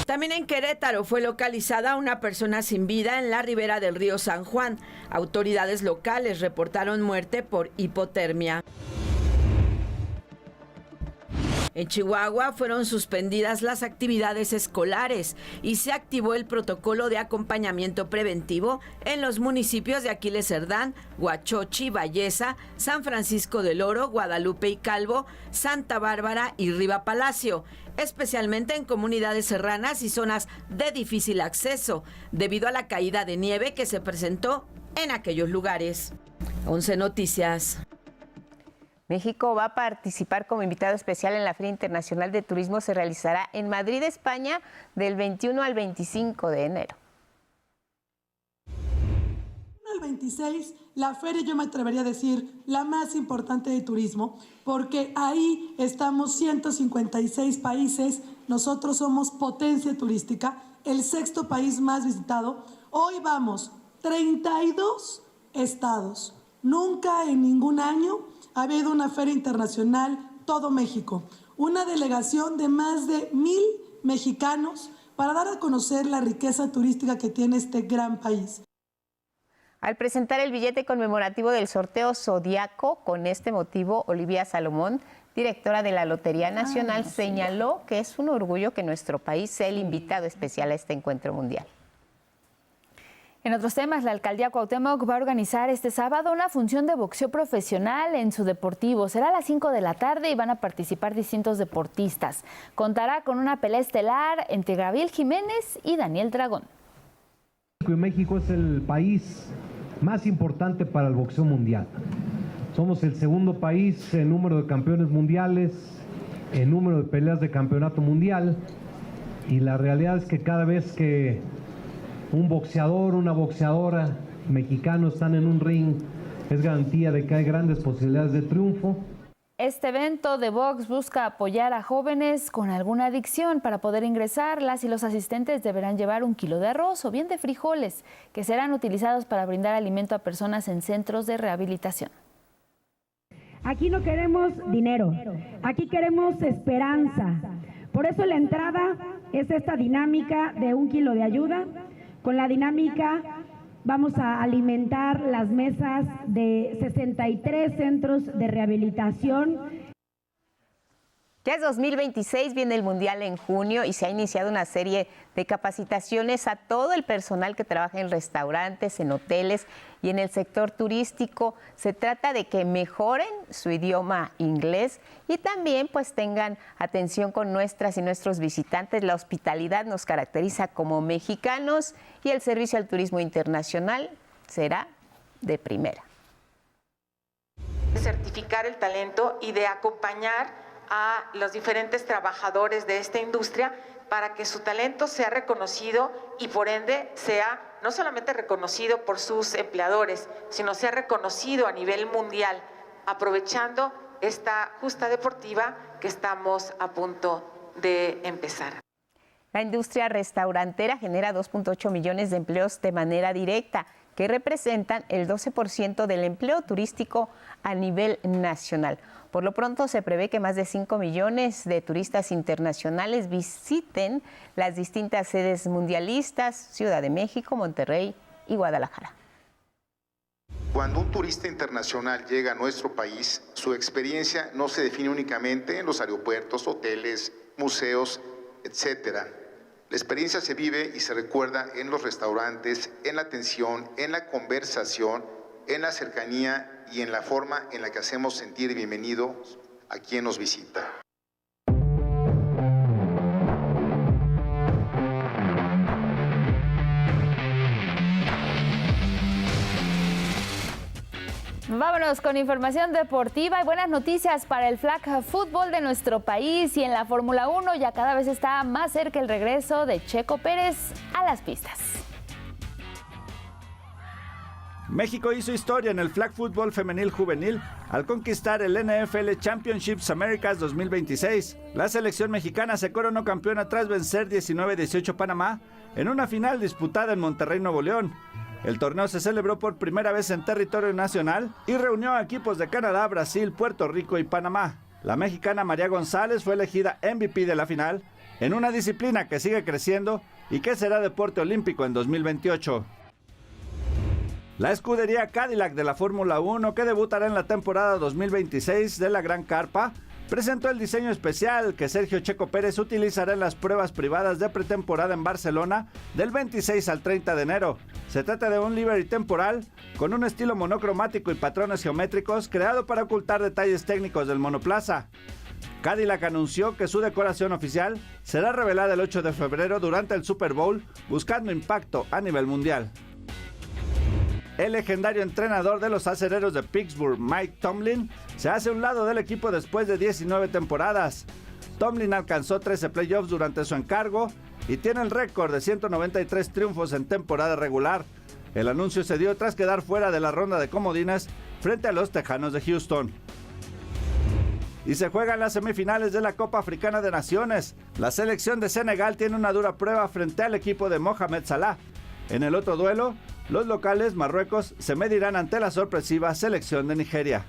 También en Querétaro fue localizada una persona sin vida en la ribera del río San Juan. Autoridades locales reportaron muerte por hipotermia. En Chihuahua fueron suspendidas las actividades escolares y se activó el protocolo de acompañamiento preventivo en los municipios de Aquiles Cerdán, Huachochi, Valleza, San Francisco del Oro, Guadalupe y Calvo, Santa Bárbara y Riva Palacio, especialmente en comunidades serranas y zonas de difícil acceso, debido a la caída de nieve que se presentó en aquellos lugares. 11 Noticias. México va a participar como invitado especial en la Feria Internacional de Turismo. Se realizará en Madrid, España, del 21 al 25 de enero. Al 26, la feria, yo me atrevería a decir, la más importante de turismo, porque ahí estamos 156 países, nosotros somos potencia turística, el 6º país más visitado. Hoy vamos 32 estados. Nunca en ningún año ha habido una feria internacional, todo México. Una delegación de más de 1,000 mexicanos para dar a conocer la riqueza turística que tiene este gran país. Al presentar el billete conmemorativo del sorteo Zodiaco, con este motivo, Olivia Salomón, directora de la Lotería Nacional, señaló que es un orgullo que nuestro país sea el invitado especial a este encuentro mundial. En otros temas, la alcaldía Cuauhtémoc va a organizar este sábado una función de boxeo profesional en su deportivo. Será a las 5 de la tarde y van a participar distintos deportistas. Contará con una pelea estelar entre Gabriel Jiménez y Daniel Dragón. México es el país más importante para el boxeo mundial. Somos el segundo país en número de campeones mundiales, en número de peleas de campeonato mundial, y la realidad es que cada vez que un boxeador, una boxeadora mexicano están en un ring, es garantía de que hay grandes posibilidades de triunfo. Este evento de box busca apoyar a jóvenes con alguna adicción. Para poder ingresar, las y los asistentes deberán llevar 1 kilo de arroz o bien de frijoles, que serán utilizados para brindar alimento a personas en centros de rehabilitación. Aquí no queremos dinero, aquí queremos esperanza. Por eso la entrada es esta dinámica de 1 kilo de ayuda. Con la dinámica vamos a alimentar las mesas de 63 centros de rehabilitación. Ya es 2026, viene el Mundial en junio y se ha iniciado una serie de capacitaciones a todo el personal que trabaja en restaurantes, en hoteles y en el sector turístico. Se trata de que mejoren su idioma inglés y también pues tengan atención con nuestras y nuestros visitantes. La hospitalidad nos caracteriza como mexicanos y el servicio al turismo internacional será de primera. Certificar el talento y de acompañar a los diferentes trabajadores de esta industria para que su talento sea reconocido y por ende sea no solamente reconocido por sus empleadores, sino sea reconocido a nivel mundial, aprovechando esta justa deportiva que estamos a punto de empezar. La industria restaurantera genera 2.8 millones de empleos de manera directa, que representan el 12% del empleo turístico a nivel nacional. Por lo pronto se prevé que más de 5 millones de turistas internacionales visiten las distintas sedes mundialistas, Ciudad de México, Monterrey y Guadalajara. Cuando un turista internacional llega a nuestro país, su experiencia no se define únicamente en los aeropuertos, hoteles, museos, etcétera. La experiencia se vive y se recuerda en los restaurantes, en la atención, en la conversación, en la cercanía y en la forma en la que hacemos sentir bienvenido a quien nos visita. Vámonos con información deportiva y buenas noticias para el flag football de nuestro país, y en la Fórmula 1 ya cada vez está más cerca el regreso de Checo Pérez a las pistas. México hizo historia en el flag football femenil juvenil al conquistar el NFL Championships Americas 2026. La selección mexicana se coronó campeona tras vencer 19-18 Panamá en una final disputada en Monterrey, Nuevo León. El torneo se celebró por primera vez en territorio nacional y reunió a equipos de Canadá, Brasil, Puerto Rico y Panamá. La mexicana María González fue elegida MVP de la final en una disciplina que sigue creciendo y que será deporte olímpico en 2028. La escudería Cadillac de la Fórmula 1, que debutará en la temporada 2026 de la Gran Carpa, presentó el diseño especial que Sergio Checo Pérez utilizará en las pruebas privadas de pretemporada en Barcelona del 26 al 30 de enero. Se trata de un livery temporal con un estilo monocromático y patrones geométricos creado para ocultar detalles técnicos del monoplaza. Cadillac anunció que su decoración oficial será revelada el 8 de febrero durante el Super Bowl, buscando impacto a nivel mundial. El legendario entrenador de los acereros de Pittsburgh, Mike Tomlin, se hace a un lado del equipo después de 19 temporadas. Tomlin alcanzó 13 playoffs durante su encargo y tiene el récord de 193 triunfos en temporada regular. El anuncio se dio tras quedar fuera de la ronda de comodines frente a los Tejanos de Houston. Y se juegan las semifinales de la Copa Africana de Naciones. La selección de Senegal tiene una dura prueba frente al equipo de Mohamed Salah. En el otro duelo, los locales Marruecos se medirán ante la sorpresiva selección de Nigeria.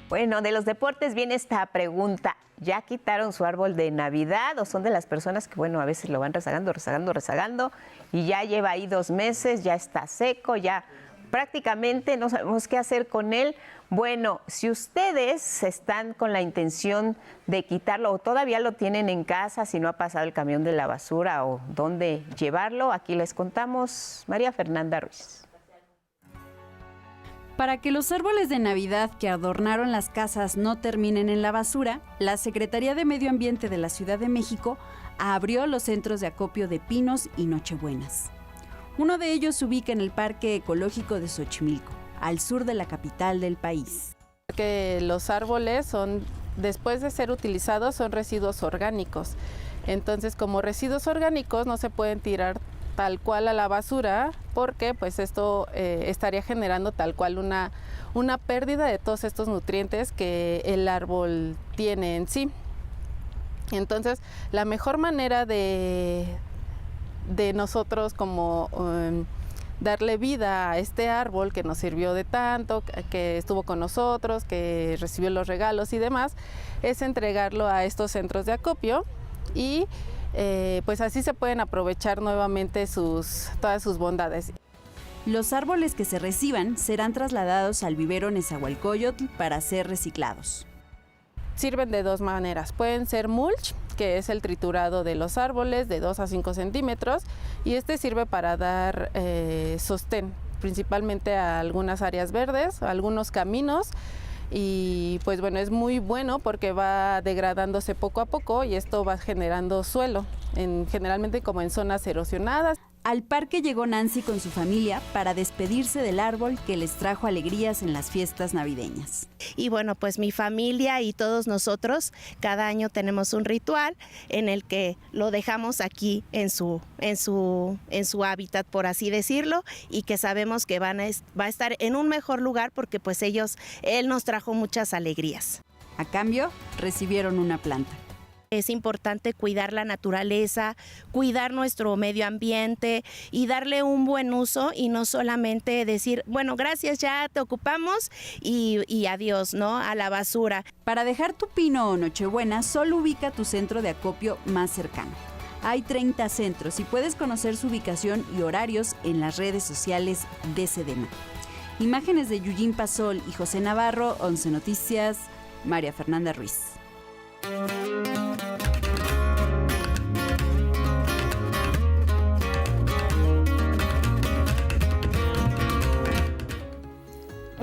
Bueno, de los deportes viene esta pregunta. ¿Ya quitaron su árbol de Navidad o son de las personas que, bueno, a veces lo van rezagando y ya lleva ahí 2 meses, ya está seco, ya prácticamente no sabemos qué hacer con él. Bueno, si ustedes están con la intención de quitarlo o todavía lo tienen en casa, si no ha pasado el camión de la basura o dónde llevarlo, aquí les contamos. María Fernanda Ruiz. Para que los árboles de Navidad que adornaron las casas no terminen en la basura, la Secretaría de Medio Ambiente de la Ciudad de México abrió los centros de acopio de pinos y nochebuenas. Uno de ellos se ubica en el Parque Ecológico de Xochimilco, al sur de la capital del país. Que los árboles son, después de ser utilizados, son residuos orgánicos. Entonces, como residuos orgánicos no se pueden tirar tal cual a la basura, porque pues esto estaría generando tal cual una pérdida de todos estos nutrientes que el árbol tiene en sí. Entonces, la mejor manera de nosotros como darle vida a este árbol que nos sirvió de tanto, que estuvo con nosotros, que recibió los regalos y demás, es entregarlo a estos centros de acopio y pues así se pueden aprovechar nuevamente todas sus bondades. Los árboles que se reciban serán trasladados al vivero Nezahualcóyotl para ser reciclados. Sirven de dos maneras. Pueden ser mulch, que es el triturado de los árboles de 2 a 5 centímetros, y este sirve para dar sostén, principalmente a algunas áreas verdes, a algunos caminos, y pues bueno, es muy bueno porque va degradándose poco a poco y esto va generando suelo, generalmente como en zonas erosionadas. Al parque llegó Nancy con su familia para despedirse del árbol que les trajo alegrías en las fiestas navideñas. Y bueno, pues mi familia y todos nosotros cada año tenemos un ritual en el que lo dejamos aquí en su hábitat, por así decirlo, y que sabemos que va a estar en un mejor lugar porque pues él nos trajo muchas alegrías. A cambio, recibieron una planta. Es importante cuidar la naturaleza, cuidar nuestro medio ambiente y darle un buen uso y no solamente decir, bueno, gracias, ya te ocupamos y adiós, ¿no? A la basura. Para dejar tu pino o nochebuena, solo ubica tu centro de acopio más cercano. Hay 30 centros y puedes conocer su ubicación y horarios en las redes sociales de Sedena. Imágenes de Yujin Pasol y José Navarro, 11 Noticias, María Fernanda Ruiz.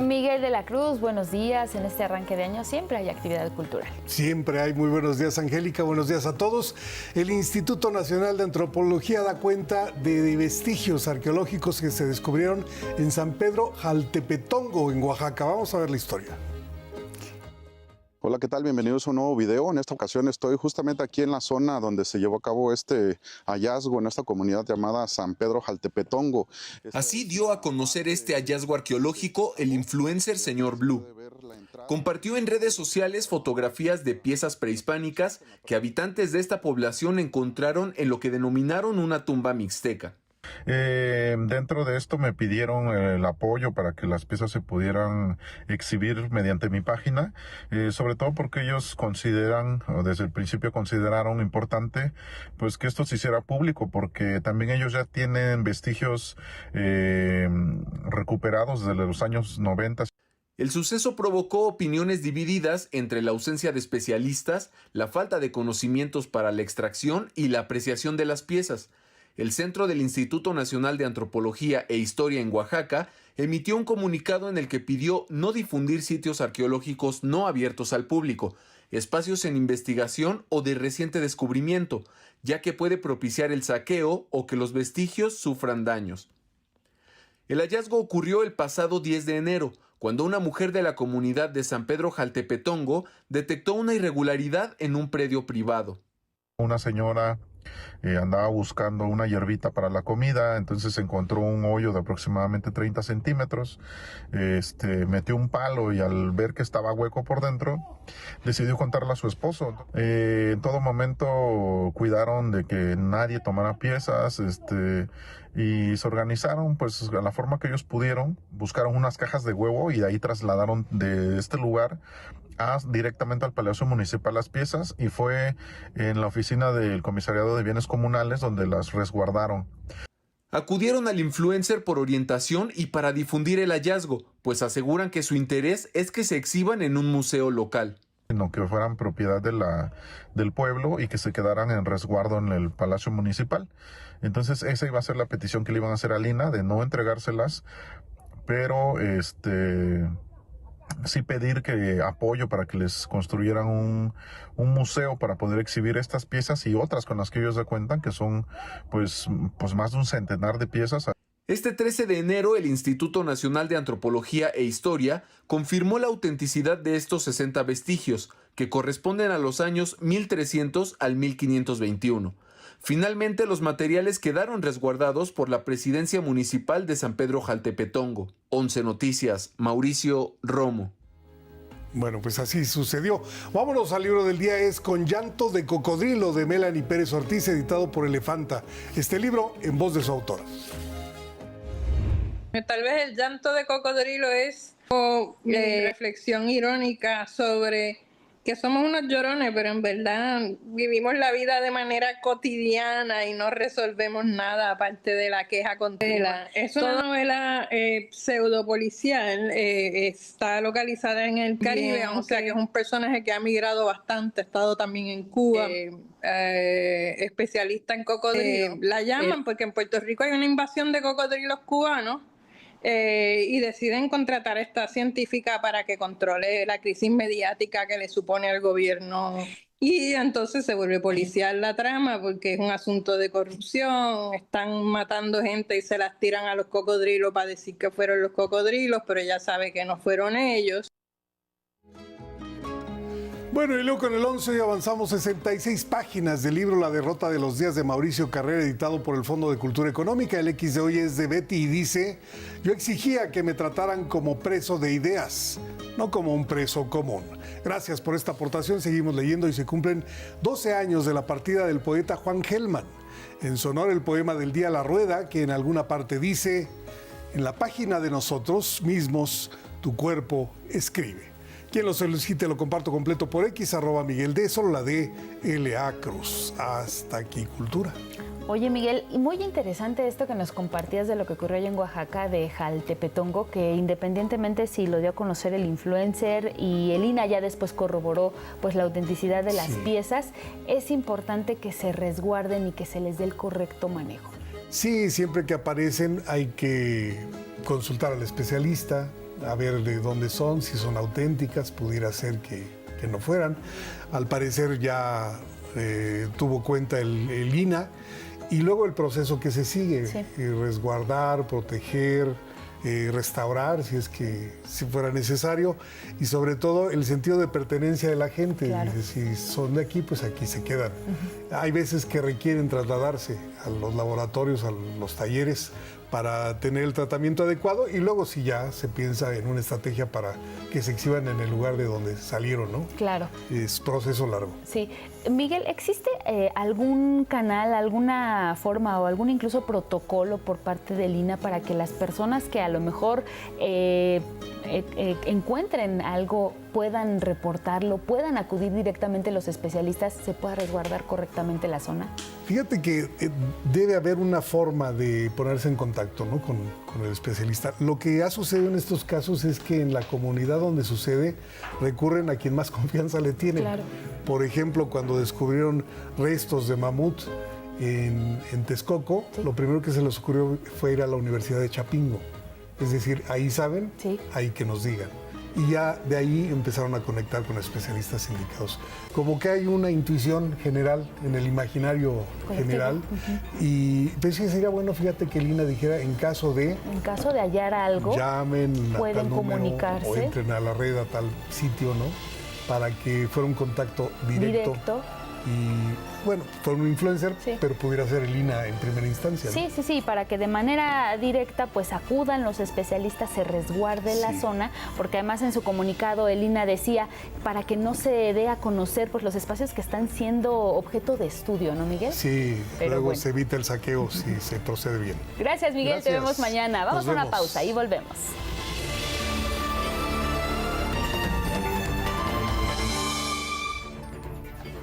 Miguel de la Cruz, buenos días. En este arranque de año siempre hay actividad cultural. Siempre hay. Muy buenos días, Angélica. Buenos días a todos. El Instituto Nacional de Antropología da cuenta de vestigios arqueológicos que se descubrieron en San Pedro Jaltepetongo, en Oaxaca. Vamos a ver la historia. Hola, ¿qué tal? Bienvenidos a un nuevo video. En esta ocasión estoy justamente aquí en la zona donde se llevó a cabo este hallazgo en esta comunidad llamada San Pedro Jaltepetongo. Así dio a conocer este hallazgo arqueológico el influencer Señor Blue. Compartió en redes sociales fotografías de piezas prehispánicas que habitantes de esta población encontraron en lo que denominaron una tumba mixteca. Dentro de esto me pidieron el apoyo para que las piezas se pudieran exhibir mediante mi página, sobre todo porque ellos consideran, o desde el principio consideraron importante, pues que esto se hiciera público, porque también ellos ya tienen vestigios recuperados desde los años 90. El suceso provocó opiniones divididas entre la ausencia de especialistas, la falta de conocimientos para la extracción y la apreciación de las piezas. El Centro del Instituto Nacional de Antropología e Historia en Oaxaca emitió un comunicado en el que pidió no difundir sitios arqueológicos no abiertos al público, espacios en investigación o de reciente descubrimiento, ya que puede propiciar el saqueo o que los vestigios sufran daños. El hallazgo ocurrió el pasado 10 de enero, cuando una mujer de la comunidad de San Pedro Jaltepetongo detectó una irregularidad en un predio privado. Una señora andaba buscando una hierbita para la comida, entonces encontró un hoyo de aproximadamente 30 centímetros, metió un palo y al ver que estaba hueco por dentro, decidió contarle a su esposo. En todo momento cuidaron de que nadie tomara piezas, y se organizaron pues a la forma que ellos pudieron, buscaron unas cajas de huevo y de ahí trasladaron de este lugar directamente al Palacio Municipal las piezas, y fue en la oficina del Comisariado de Bienes Comunales donde las resguardaron. Acudieron al influencer por orientación y para difundir el hallazgo, pues aseguran que su interés es que se exhiban en un museo local. Sino que fueran propiedad del pueblo y que se quedaran en resguardo en el Palacio Municipal. Entonces esa iba a ser la petición que le iban a hacer a Lina, de no entregárselas, pero sí pedir que apoyo para que les construyeran un museo para poder exhibir estas piezas y otras con las que ellos se cuentan, que son pues más de un centenar de piezas. Este 13 de enero, el Instituto Nacional de Antropología e Historia confirmó la autenticidad de estos 60 vestigios, que corresponden a los años 1300 al 1521. Finalmente, los materiales quedaron resguardados por la Presidencia Municipal de San Pedro Jaltepetongo. 11 Noticias, Mauricio Romo. Bueno, pues así sucedió. Vámonos al libro del día, es Con llanto de cocodrilo, de Melanie Pérez Ortiz, editado por Elefanta. Este libro en voz de su autora. Tal vez el llanto de cocodrilo es reflexión irónica sobre que somos unos llorones, pero en verdad vivimos la vida de manera cotidiana y no resolvemos nada aparte de la queja continua. Es una novela pseudopolicial, está localizada en el Caribe, o sea que es un personaje que ha migrado bastante, ha estado también en Cuba, especialista en cocodrilos. La llaman porque en Puerto Rico hay una invasión de cocodrilos cubanos. Y deciden contratar a esta científica para que controle la crisis mediática que le supone al gobierno. Y entonces se vuelve policial la trama porque es un asunto de corrupción, están matando gente y se las tiran a los cocodrilos para decir que fueron los cocodrilos, pero ella sabe que no fueron ellos. Bueno, y luego con el 11 avanzamos 66 páginas del libro La derrota de los días de Mauricio Carrera, editado por el Fondo de Cultura Económica. El X de hoy es de Betty y dice: yo exigía que me trataran como preso de ideas, no como un preso común. Gracias por esta aportación. Seguimos leyendo y se cumplen 12 años de la partida del poeta Juan Gelman. En su honor, el poema del día La Rueda, que en alguna parte dice: en la página de nosotros mismos, tu cuerpo escribe. Quien lo solicite lo comparto completo por X, @Miguel D, solo la D, LA Cruz. Hasta aquí, Cultura. Oye, Miguel, muy interesante esto que nos compartías de lo que ocurrió allá en Oaxaca, de Jaltepetongo, que independientemente si lo dio a conocer el influencer y el INAH ya después corroboró pues la autenticidad de las piezas, es importante que se resguarden y que se les dé el correcto manejo. Sí, siempre que aparecen hay que consultar al especialista, a ver de dónde son, si son auténticas, pudiera ser que no fueran. Al parecer ya tuvo cuenta el INAH y luego el proceso que se sigue, resguardar, proteger, restaurar si fuera necesario, y sobre todo el sentido de pertenencia de la gente. Claro. Si son de aquí, pues aquí se quedan. Hay veces que requieren trasladarse a los laboratorios, a los talleres, para tener el tratamiento adecuado, y luego si ya se piensa en una estrategia para que se exhiban en el lugar de donde salieron, ¿no? Claro. Es proceso largo. Sí. Miguel, ¿existe algún canal, alguna forma o algún incluso protocolo por parte del INAH para que las personas que a lo mejor encuentren algo puedan reportarlo, puedan acudir directamente a los especialistas, se pueda resguardar correctamente la zona? Fíjate que debe haber una forma de ponerse en contacto, ¿no?, con el especialista. Lo que ha sucedido en estos casos es que en la comunidad donde sucede recurren a quien más confianza le tienen. Claro. Por ejemplo, cuando descubrieron restos de mamut en Texcoco, lo primero que se les ocurrió fue ir a la Universidad de Chapingo. Es decir, ahí saben, ahí que nos digan. Y ya de ahí empezaron a conectar con especialistas indicados. Como que hay una intuición general en el imaginario general. Y pues sí, sería bueno, fíjate, que Lina dijera, en caso de hallar algo, llamen a pueden tal número, comunicarse, o entren a la red, a tal sitio, ¿no?, para que fuera un contacto directo. Y bueno, fue un influencer, pero pudiera ser el INAH en primera instancia, ¿no? Sí, para que de manera directa pues acudan los especialistas, se resguarde la zona, porque además en su comunicado el INAH decía para que no se dé a conocer pues los espacios que están siendo objeto de estudio, ¿no, Miguel? Sí, pero luego se evita el saqueo si se procede bien. Gracias, Miguel, te vemos mañana. Vamos a una pausa y volvemos.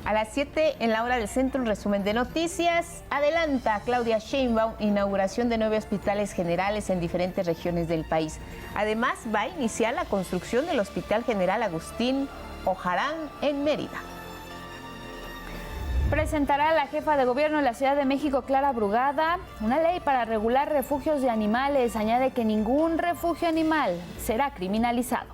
A las 7 en la hora del centro, un resumen de noticias. Adelanta Claudia Sheinbaum inauguración de 9 hospitales generales en diferentes regiones del país. Además, va a iniciar la construcción del Hospital General Agustín Ojarán en Mérida. Presentará la jefa de gobierno de la Ciudad de México, Clara Brugada, una ley para regular refugios de animales. Añade que ningún refugio animal será criminalizado.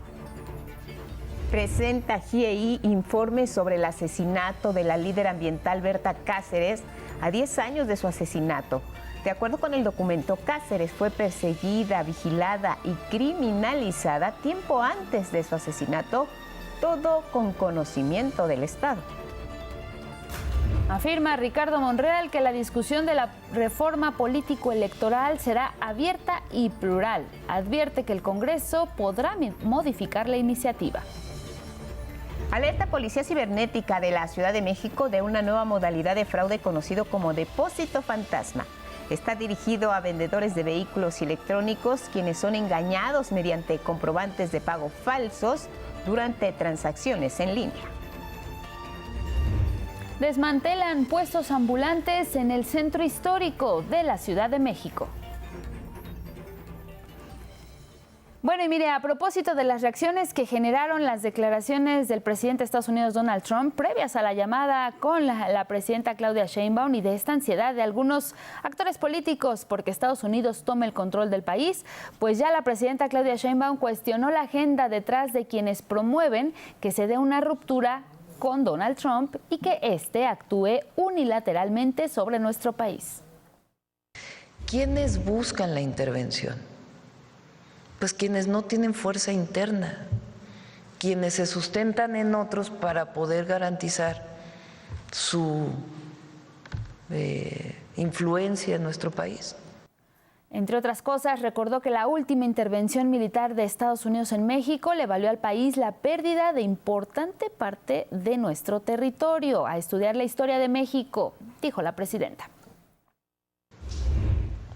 Presenta GIEI informe sobre el asesinato de la líder ambiental Berta Cáceres a 10 años de su asesinato. De acuerdo con el documento, Cáceres fue perseguida, vigilada y criminalizada tiempo antes de su asesinato, todo con conocimiento del Estado. Afirma Ricardo Monreal que la discusión de la reforma político-electoral será abierta y plural. Advierte que el Congreso podrá modificar la iniciativa. Alerta Policía Cibernética de la Ciudad de México de una nueva modalidad de fraude conocido como depósito fantasma. Está dirigido a vendedores de vehículos electrónicos quienes son engañados mediante comprobantes de pago falsos durante transacciones en línea. Desmantelan puestos ambulantes en el centro histórico de la Ciudad de México. Bueno, y mire, a propósito de las reacciones que generaron las declaraciones del presidente de Estados Unidos, Donald Trump, previas a la llamada con la presidenta Claudia Sheinbaum, y de esta ansiedad de algunos actores políticos porque Estados Unidos tome el control del país, pues ya la presidenta Claudia Sheinbaum cuestionó la agenda detrás de quienes promueven que se dé una ruptura con Donald Trump y que éste actúe unilateralmente sobre nuestro país. ¿Quiénes buscan la intervención? Pues quienes no tienen fuerza interna, quienes se sustentan en otros para poder garantizar su influencia en nuestro país. Entre otras cosas, recordó que la última intervención militar de Estados Unidos en México le valió al país la pérdida de importante parte de nuestro territorio. A estudiar la historia de México, dijo la presidenta.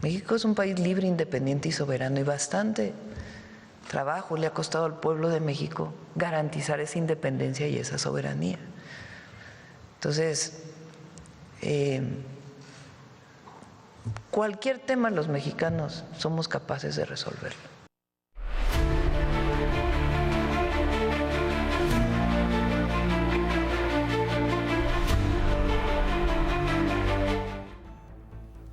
México es un país libre, independiente y soberano, y bastante trabajo le ha costado al pueblo de México garantizar esa independencia y esa soberanía. Entonces, cualquier tema los mexicanos somos capaces de resolverlo.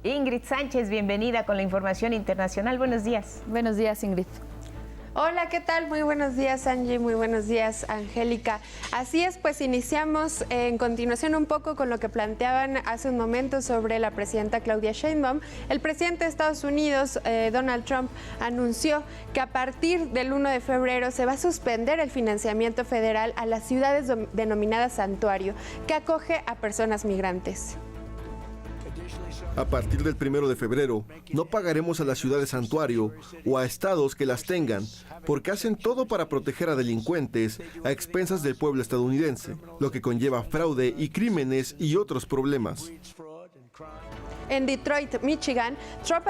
Ingrid Sánchez, bienvenida con la información internacional. Buenos días. Buenos días, Ingrid. Hola, ¿qué tal? Muy buenos días, Angie, muy buenos días, Angélica. Así es, pues iniciamos en continuación un poco con lo que planteaban hace un momento sobre la presidenta Claudia Sheinbaum. El presidente de Estados Unidos, Donald Trump, anunció que a partir del 1 de febrero se va a suspender el financiamiento federal a las ciudades denominadas santuario, que acoge a personas migrantes. A partir del 1 de febrero, no pagaremos a las ciudades santuario o a estados que las tengan, porque hacen todo para proteger a delincuentes a expensas del pueblo estadounidense, lo que conlleva fraude y crímenes y otros problemas. En Detroit, Michigan, Trump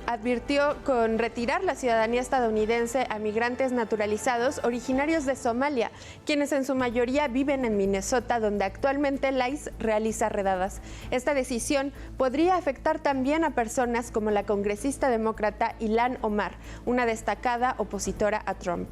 advirtió con retirar la ciudadanía estadounidense a migrantes naturalizados originarios de Somalia, quienes en su mayoría viven en Minnesota, donde actualmente el ICE realiza redadas. Esta decisión podría afectar también a personas como la congresista demócrata Ilhan Omar, una destacada opositora a Trump.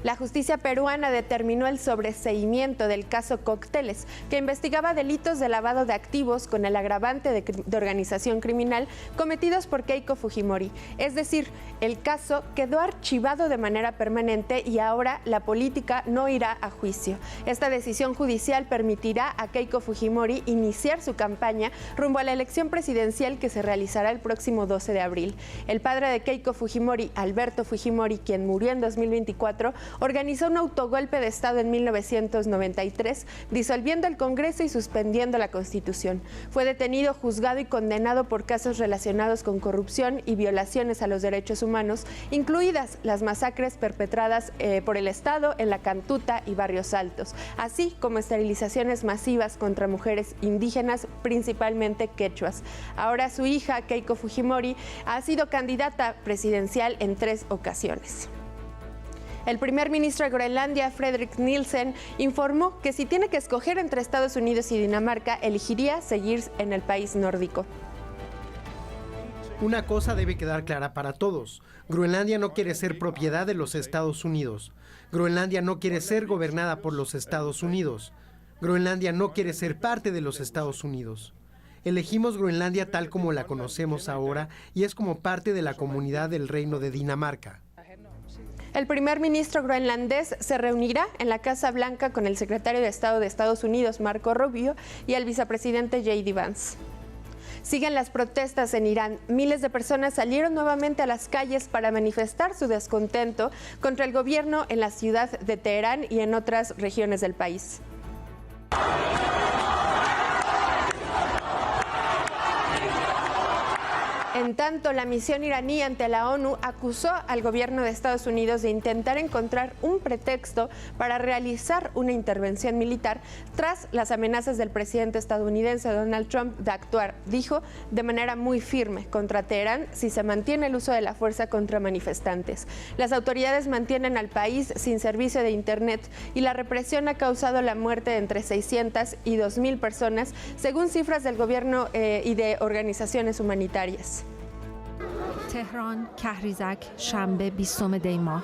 La justicia peruana determinó el sobreseimiento del caso Cócteles, que investigaba delitos de lavado de activos con el agravante de organización criminal cometidos por Keiko Fujimori. Es decir, el caso quedó archivado de manera permanente y ahora la política no irá a juicio. Esta decisión judicial permitirá a Keiko Fujimori iniciar su campaña rumbo a la elección presidencial que se realizará el próximo 12 de abril. El padre de Keiko Fujimori, Alberto Fujimori, quien murió en 2024, organizó un autogolpe de Estado en 1993, disolviendo el Congreso y suspendiendo la Constitución. Fue detenido, juzgado y condenado por casos relacionados con corrupción y violaciones a los derechos humanos, incluidas las masacres perpetradas por el Estado en La Cantuta y Barrios Altos, así como esterilizaciones masivas contra mujeres indígenas, principalmente quechuas. Ahora su hija, Keiko Fujimori, ha sido candidata presidencial en 3 ocasiones. El primer ministro de Groenlandia, Fredrik Nielsen, informó que si tiene que escoger entre Estados Unidos y Dinamarca, elegiría seguir en el país nórdico. Una cosa debe quedar clara para todos. Groenlandia no quiere ser propiedad de los Estados Unidos. Groenlandia no quiere ser gobernada por los Estados Unidos. Groenlandia no quiere ser parte de los Estados Unidos. Elegimos Groenlandia tal como la conocemos ahora y es como parte de la comunidad del Reino de Dinamarca. El primer ministro groenlandés se reunirá en la Casa Blanca con el secretario de Estado de Estados Unidos, Marco Rubio, y el vicepresidente J.D. Vance. Siguen las protestas en Irán. Miles de personas salieron nuevamente a las calles para manifestar su descontento contra el gobierno en la ciudad de Teherán y en otras regiones del país. En tanto, la misión iraní ante la ONU acusó al gobierno de Estados Unidos de intentar encontrar un pretexto para realizar una intervención militar tras las amenazas del presidente estadounidense Donald Trump de actuar, dijo, de manera muy firme contra Teherán si se mantiene el uso de la fuerza contra manifestantes. Las autoridades mantienen al país sin servicio de internet y la represión ha causado la muerte de entre 600 y 2.000 personas, según cifras del gobierno y de organizaciones humanitarias. تهران کهریزک شنبه 20 دی ماه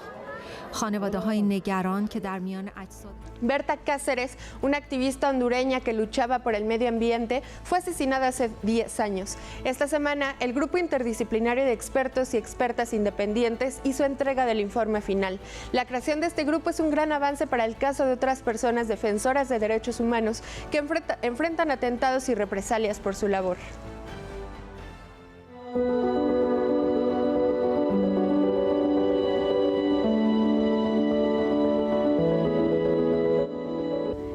خانواده‌های نگران که در میان اجساد Berta Cáceres, una activista hondureña que luchaba por el medio ambiente, fue asesinada hace 10 años. Esta semana, el grupo interdisciplinario de expertos y expertas independientes hizo entrega del informe final. La creación de este grupo es un gran avance para el caso de otras personas defensoras de derechos humanos que enfrentan atentados y represalias por su labor.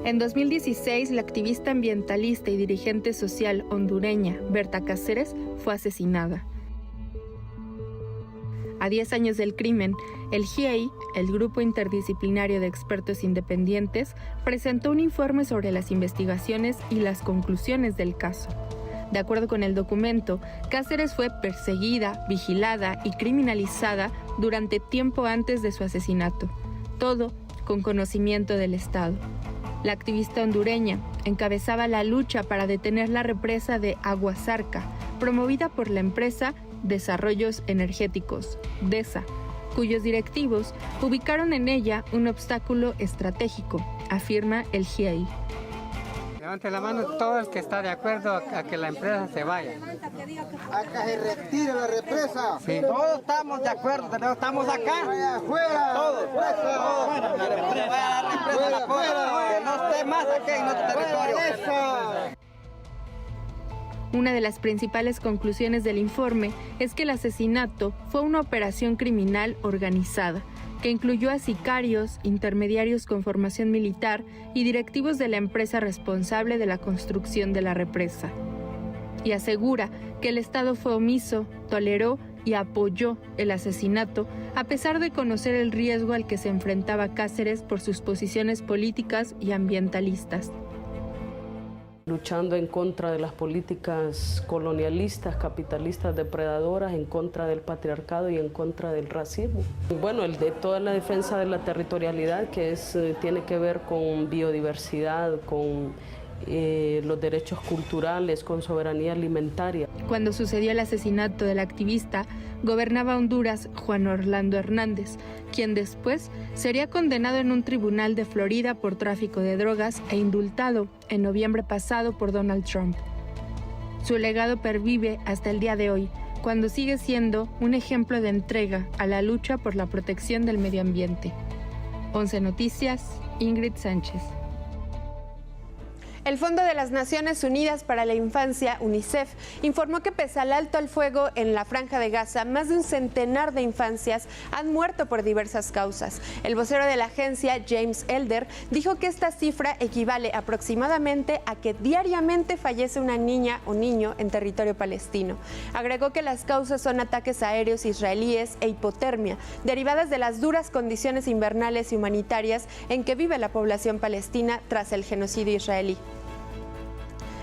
En 2016, la activista ambientalista y dirigente social hondureña Berta Cáceres fue asesinada. A 10 años del crimen, el GIEI, el Grupo Interdisciplinario de Expertos Independientes, presentó un informe sobre las investigaciones y las conclusiones del caso. De acuerdo con el documento, Cáceres fue perseguida, vigilada y criminalizada durante tiempo antes de su asesinato, todo con conocimiento del Estado. La activista hondureña encabezaba la lucha para detener la represa de Aguasarca, promovida por la empresa Desarrollos Energéticos, DESA, cuyos directivos ubicaron en ella un obstáculo estratégico, afirma el GIEI. Levante la mano todo el que está de acuerdo a que la empresa se vaya. A que se retire la represa. Sí. Todos estamos de acuerdo, estamos acá. Afuera. Todos. Afuera. La represa afuera. Que no esté más aquí en nuestro territorio. Una de las principales conclusiones del informe es que el asesinato fue una operación criminal organizada, que incluyó a sicarios, intermediarios con formación militar y directivos de la empresa responsable de la construcción de la represa. Y asegura que el Estado fue omiso, toleró y apoyó el asesinato, a pesar de conocer el riesgo al que se enfrentaba Cáceres por sus posiciones políticas y ambientalistas. Luchando en contra de las políticas colonialistas, capitalistas, depredadoras, en contra del patriarcado y en contra del racismo. Bueno, el de toda la defensa de la territorialidad, que tiene que ver con biodiversidad, con los derechos culturales, con soberanía alimentaria. Cuando sucedió el asesinato del activista, gobernaba Honduras Juan Orlando Hernández, quien después sería condenado en un tribunal de Florida por tráfico de drogas e indultado en noviembre pasado por Donald Trump. Su legado pervive hasta el día de hoy, cuando sigue siendo un ejemplo de entrega a la lucha por la protección del medio ambiente. 11 Noticias, Ingrid Sánchez. El Fondo de las Naciones Unidas para la Infancia, UNICEF, informó que pese al alto al fuego en la Franja de Gaza, más de un centenar de infancias han muerto por diversas causas. El vocero de la agencia, James Elder, dijo que esta cifra equivale aproximadamente a que diariamente fallece una niña o niño en territorio palestino. Agregó que las causas son ataques aéreos israelíes e hipotermia, derivadas de las duras condiciones invernales y humanitarias en que vive la población palestina tras el genocidio israelí.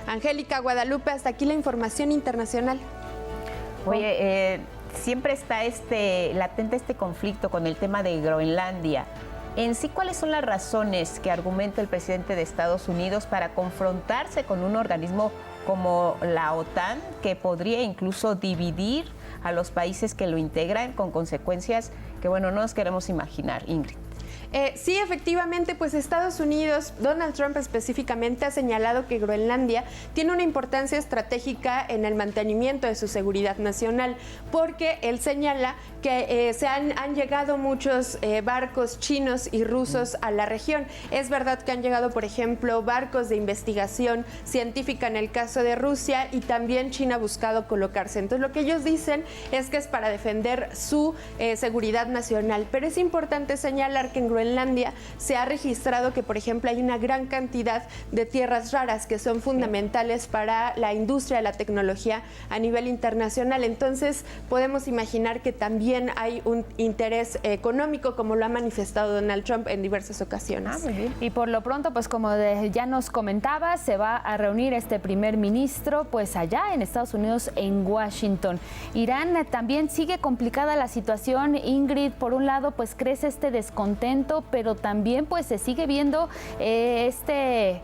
Angélica, Guadalupe, hasta aquí la información internacional. Oye, siempre está latente este conflicto con el tema de Groenlandia. En sí, ¿cuáles son las razones que argumenta el presidente de Estados Unidos para confrontarse con un organismo como la OTAN, que podría incluso dividir a los países que lo integran con consecuencias que, bueno, no nos queremos imaginar, Ingrid? Sí, efectivamente, pues Estados Unidos, Donald Trump específicamente, ha señalado que Groenlandia tiene una importancia estratégica en el mantenimiento de su seguridad nacional, porque él señala que han llegado muchos barcos chinos y rusos a la región. Es verdad que han llegado, por ejemplo, barcos de investigación científica en el caso de Rusia, y también China ha buscado colocarse. Entonces, lo que ellos dicen es que es para defender su seguridad nacional. Pero es importante señalar que en Groenlandia se ha registrado que, por ejemplo, hay una gran cantidad de tierras raras que son fundamentales para la industria de la tecnología a nivel internacional. Entonces, podemos imaginar que también hay un interés económico, como lo ha manifestado Donald Trump en diversas ocasiones. Muy bien. Y por lo pronto, pues como ya nos comentaba, se va a reunir este primer ministro pues allá en Estados Unidos, en Washington. Irán también sigue complicada la situación, Ingrid. Por un lado, pues crece este descontento, pero también pues se sigue viendo este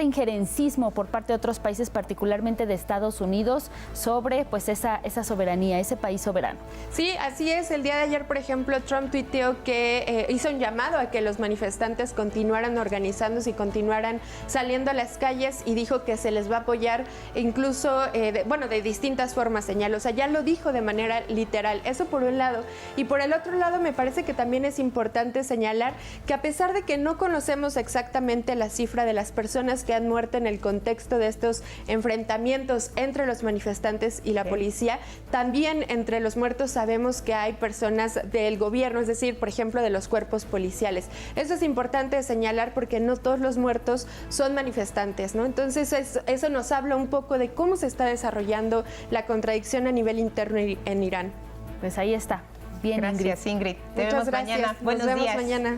injerencismo por parte de otros países, particularmente de Estados Unidos, sobre pues esa soberanía, ese país soberano. Sí, así es. El día de ayer, por ejemplo, Trump tuiteó que hizo un llamado a que los manifestantes continuaran organizándose y continuaran saliendo a las calles, y dijo que se les va a apoyar incluso, de distintas formas, señaló. O sea, ya lo dijo de manera literal. Eso por un lado. Y por el otro lado, me parece que también es importante señalar que, a pesar de que no conocemos exactamente la cifra de las personas que han muerto en el contexto de estos enfrentamientos entre los manifestantes y la policía, también entre los muertos sabemos que hay personas del gobierno, es decir, por ejemplo, de los cuerpos policiales. Eso es importante señalar, porque no todos los muertos son manifestantes, ¿no? Entonces, eso nos habla un poco de cómo se está desarrollando la contradicción a nivel interno en Irán. Pues ahí está. Bien, gracias, Ingrid. Muchas gracias. Mañana. Nos vemos mañana.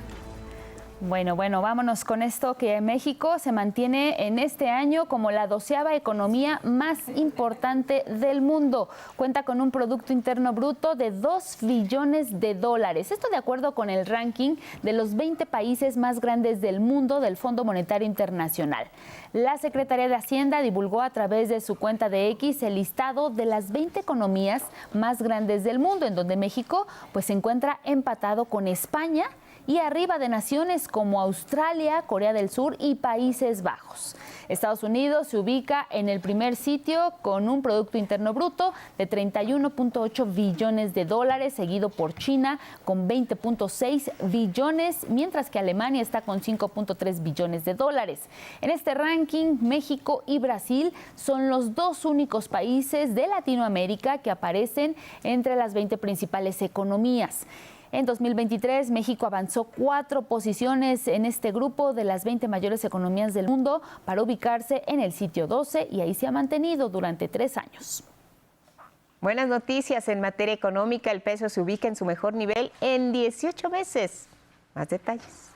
Bueno, vámonos con esto, que México se mantiene en este año como la 12ª economía más importante del mundo. Cuenta con un Producto Interno Bruto de $2 billones. Esto de acuerdo con el ranking de los 20 países más grandes del mundo del Fondo Monetario Internacional. La Secretaría de Hacienda divulgó a través de su cuenta de X el listado de las 20 economías más grandes del mundo, en donde México pues se encuentra empatado con España y arriba de naciones como Australia, Corea del Sur y Países Bajos. Estados Unidos se ubica en el primer sitio con un Producto Interno Bruto de $31.8 billones, seguido por China con $20.6 billones, mientras que Alemania está con $5.3 billones. En este ranking, México y Brasil son los dos únicos países de Latinoamérica que aparecen entre las 20 principales economías. En 2023, México avanzó 4 posiciones en este grupo de las 20 mayores economías del mundo para ubicarse en el sitio 12, y ahí se ha mantenido durante 3 años. Buenas noticias en materia económica. El peso se ubica en su mejor nivel en 18 meses. Más detalles.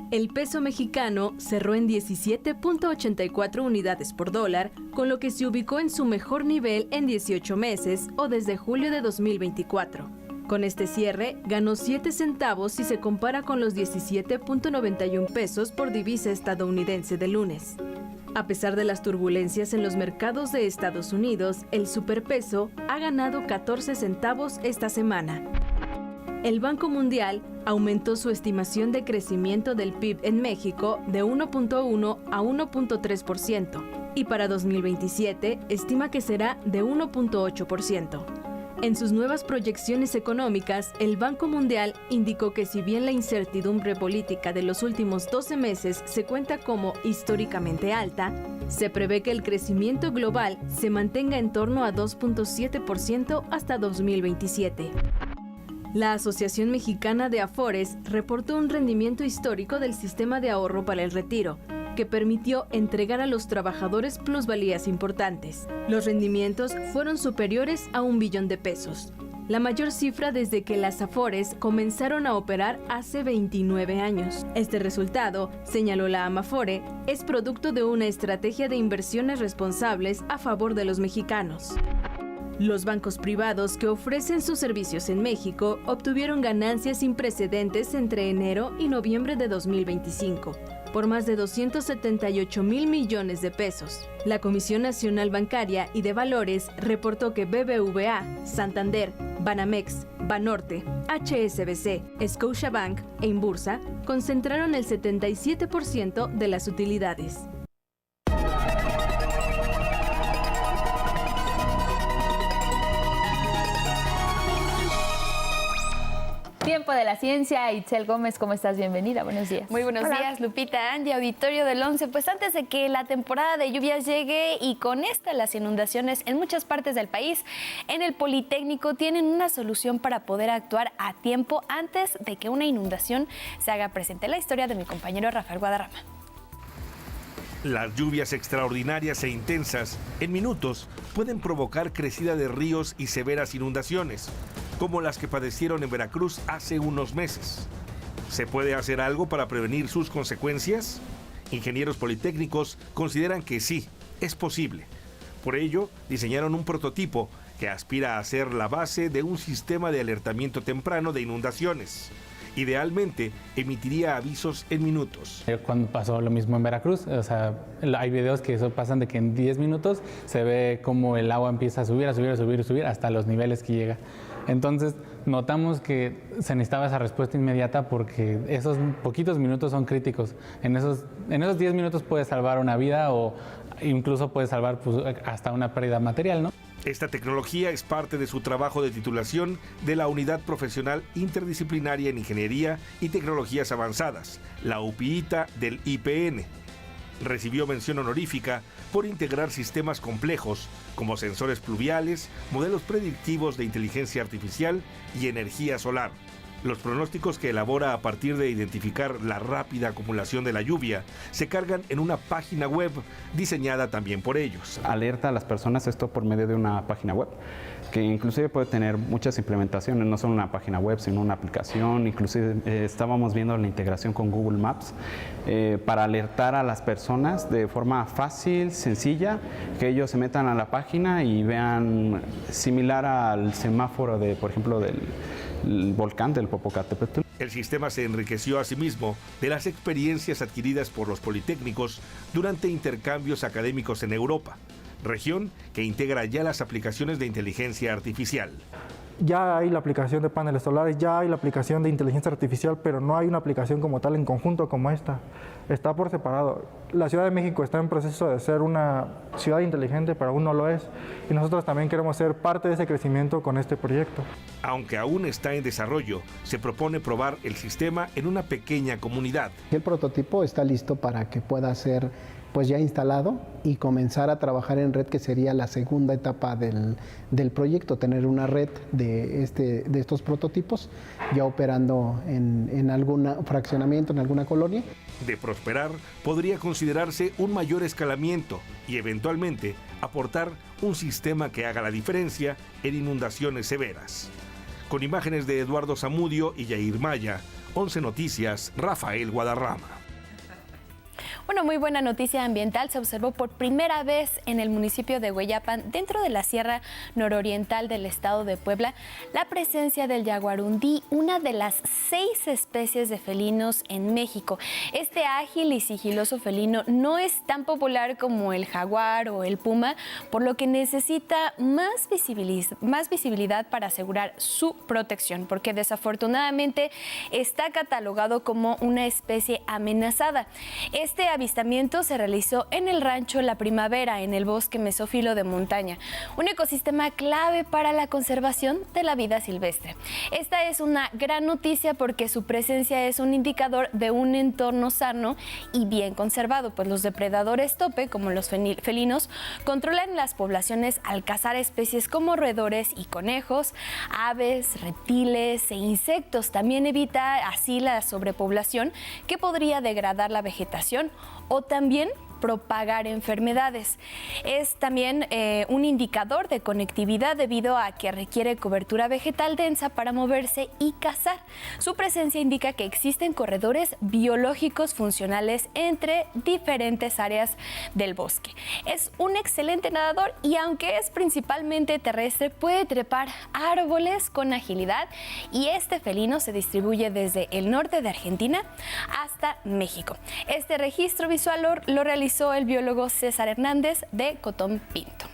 El peso mexicano cerró en 17.84 unidades por dólar, con lo que se ubicó en su mejor nivel en 18 meses o desde julio de 2024. Con este cierre, ganó 7 centavos si se compara con los 17.91 pesos por divisa estadounidense de lunes. A pesar de las turbulencias en los mercados de Estados Unidos, el superpeso ha ganado 14 centavos esta semana. El Banco Mundial aumentó su estimación de crecimiento del PIB en México de 1.1 a 1.3% y para 2027 estima que será de 1.8%. En sus nuevas proyecciones económicas, el Banco Mundial indicó que si bien la incertidumbre política de los últimos 12 meses se cuenta como históricamente alta, se prevé que el crecimiento global se mantenga en torno a 2.7% hasta 2027. La Asociación Mexicana de Afores reportó un rendimiento histórico del sistema de ahorro para el retiro, que permitió entregar a los trabajadores plusvalías importantes. Los rendimientos fueron superiores a $1 billón, la mayor cifra desde que las Afores comenzaron a operar hace 29 años. Este resultado, señaló la Amafore, es producto de una estrategia de inversiones responsables a favor de los mexicanos. Los bancos privados que ofrecen sus servicios en México obtuvieron ganancias sin precedentes entre enero y noviembre de 2025, por más de 278 mil millones de pesos. La Comisión Nacional Bancaria y de Valores reportó que BBVA, Santander, Banamex, Banorte, HSBC, Scotiabank e Inbursa concentraron el 77% de las utilidades. Tiempo de la ciencia. Itzel Gómez, ¿cómo estás? Bienvenida, buenos días. Muy buenos días, Lupita, Andy, auditorio del 11. Pues antes de que la temporada de lluvias llegue y con las inundaciones en muchas partes del país, en el Politécnico tienen una solución para poder actuar a tiempo antes de que una inundación se haga presente. La historia de mi compañero Rafael Guadarrama. Las lluvias extraordinarias e intensas, en minutos, pueden provocar crecida de ríos y severas inundaciones, como las que padecieron en Veracruz hace unos meses. ¿Se puede hacer algo para prevenir sus consecuencias? Ingenieros politécnicos consideran que sí, es posible. Por ello, diseñaron un prototipo que aspira a ser la base de un sistema de alertamiento temprano de inundaciones. Idealmente, emitiría avisos en minutos. Cuando pasó lo mismo en Veracruz, o sea, hay videos que eso pasan de que en 10 minutos se ve cómo el agua empieza a subir hasta los niveles que llega. Entonces, notamos que se necesitaba esa respuesta inmediata porque esos poquitos minutos son críticos. En esos 10 minutos puedes salvar una vida o incluso puedes salvar hasta una pérdida material, ¿no? Esta tecnología es parte de su trabajo de titulación de la Unidad Profesional Interdisciplinaria en Ingeniería y Tecnologías Avanzadas, la UPIITA del IPN. Recibió mención honorífica por integrar sistemas complejos como sensores pluviales, modelos predictivos de inteligencia artificial y energía solar. Los pronósticos que elabora a partir de identificar la rápida acumulación de la lluvia se cargan en una página web diseñada también por ellos. Alerta a las personas esto por medio de una página web que inclusive puede tener muchas implementaciones, no solo una página web, sino una aplicación. Inclusive estábamos viendo la integración con Google Maps para alertar a las personas de forma fácil, sencilla, que ellos se metan a la página y vean similar al semáforo de, por ejemplo, del volcán del Popocatépetl. El sistema se enriqueció asimismo de las experiencias adquiridas por los politécnicos durante intercambios académicos en Europa, región que integra ya las aplicaciones de inteligencia artificial. Ya hay la aplicación de paneles solares, ya hay la aplicación de inteligencia artificial, pero no hay una aplicación como tal en conjunto como esta. Está por separado. La Ciudad de México está en proceso de ser una ciudad inteligente, pero aún no lo es. Y nosotros también queremos ser parte de ese crecimiento con este proyecto. Aunque aún está en desarrollo, se propone probar el sistema en una pequeña comunidad. El prototipo está listo para que pueda ser pues ya instalado y comenzar a trabajar en red, que sería la segunda etapa del proyecto, tener una red de estos prototipos ya operando en algún fraccionamiento, en alguna colonia. De prosperar, podría considerarse un mayor escalamiento y eventualmente aportar un sistema que haga la diferencia en inundaciones severas. Con imágenes de Eduardo Zamudio y Yair Maya, 11 Noticias, Rafael Guadarrama. Una muy buena noticia ambiental se observó por primera vez en el municipio de Hueyapan, dentro de la Sierra Nororiental del estado de Puebla, la presencia del yaguarundí, una de las 6 especies de felinos en México. Este ágil y sigiloso felino no es tan popular como el jaguar o el puma, por lo que necesita más visibilidad para asegurar su protección, porque desafortunadamente está catalogado como una especie amenazada. Este avistamiento se realizó en el rancho La Primavera, en el bosque mesófilo de montaña, un ecosistema clave para la conservación de la vida silvestre. Esta es una gran noticia porque su presencia es un indicador de un entorno sano y bien conservado, pues los depredadores tope, como los felinos, controlan las poblaciones al cazar especies como roedores y conejos, aves, reptiles e insectos. También evita así la sobrepoblación que podría degradar la vegetación o también propagar enfermedades. Es también un indicador de conectividad debido a que requiere cobertura vegetal densa para moverse y cazar. Su presencia indica que existen corredores biológicos funcionales entre diferentes áreas del bosque. Es un excelente nadador y aunque es principalmente terrestre, puede trepar árboles con agilidad, y este felino se distribuye desde el norte de Argentina hasta México. Este registro visual lo realizó el biólogo César Hernández de Cotón Pinto.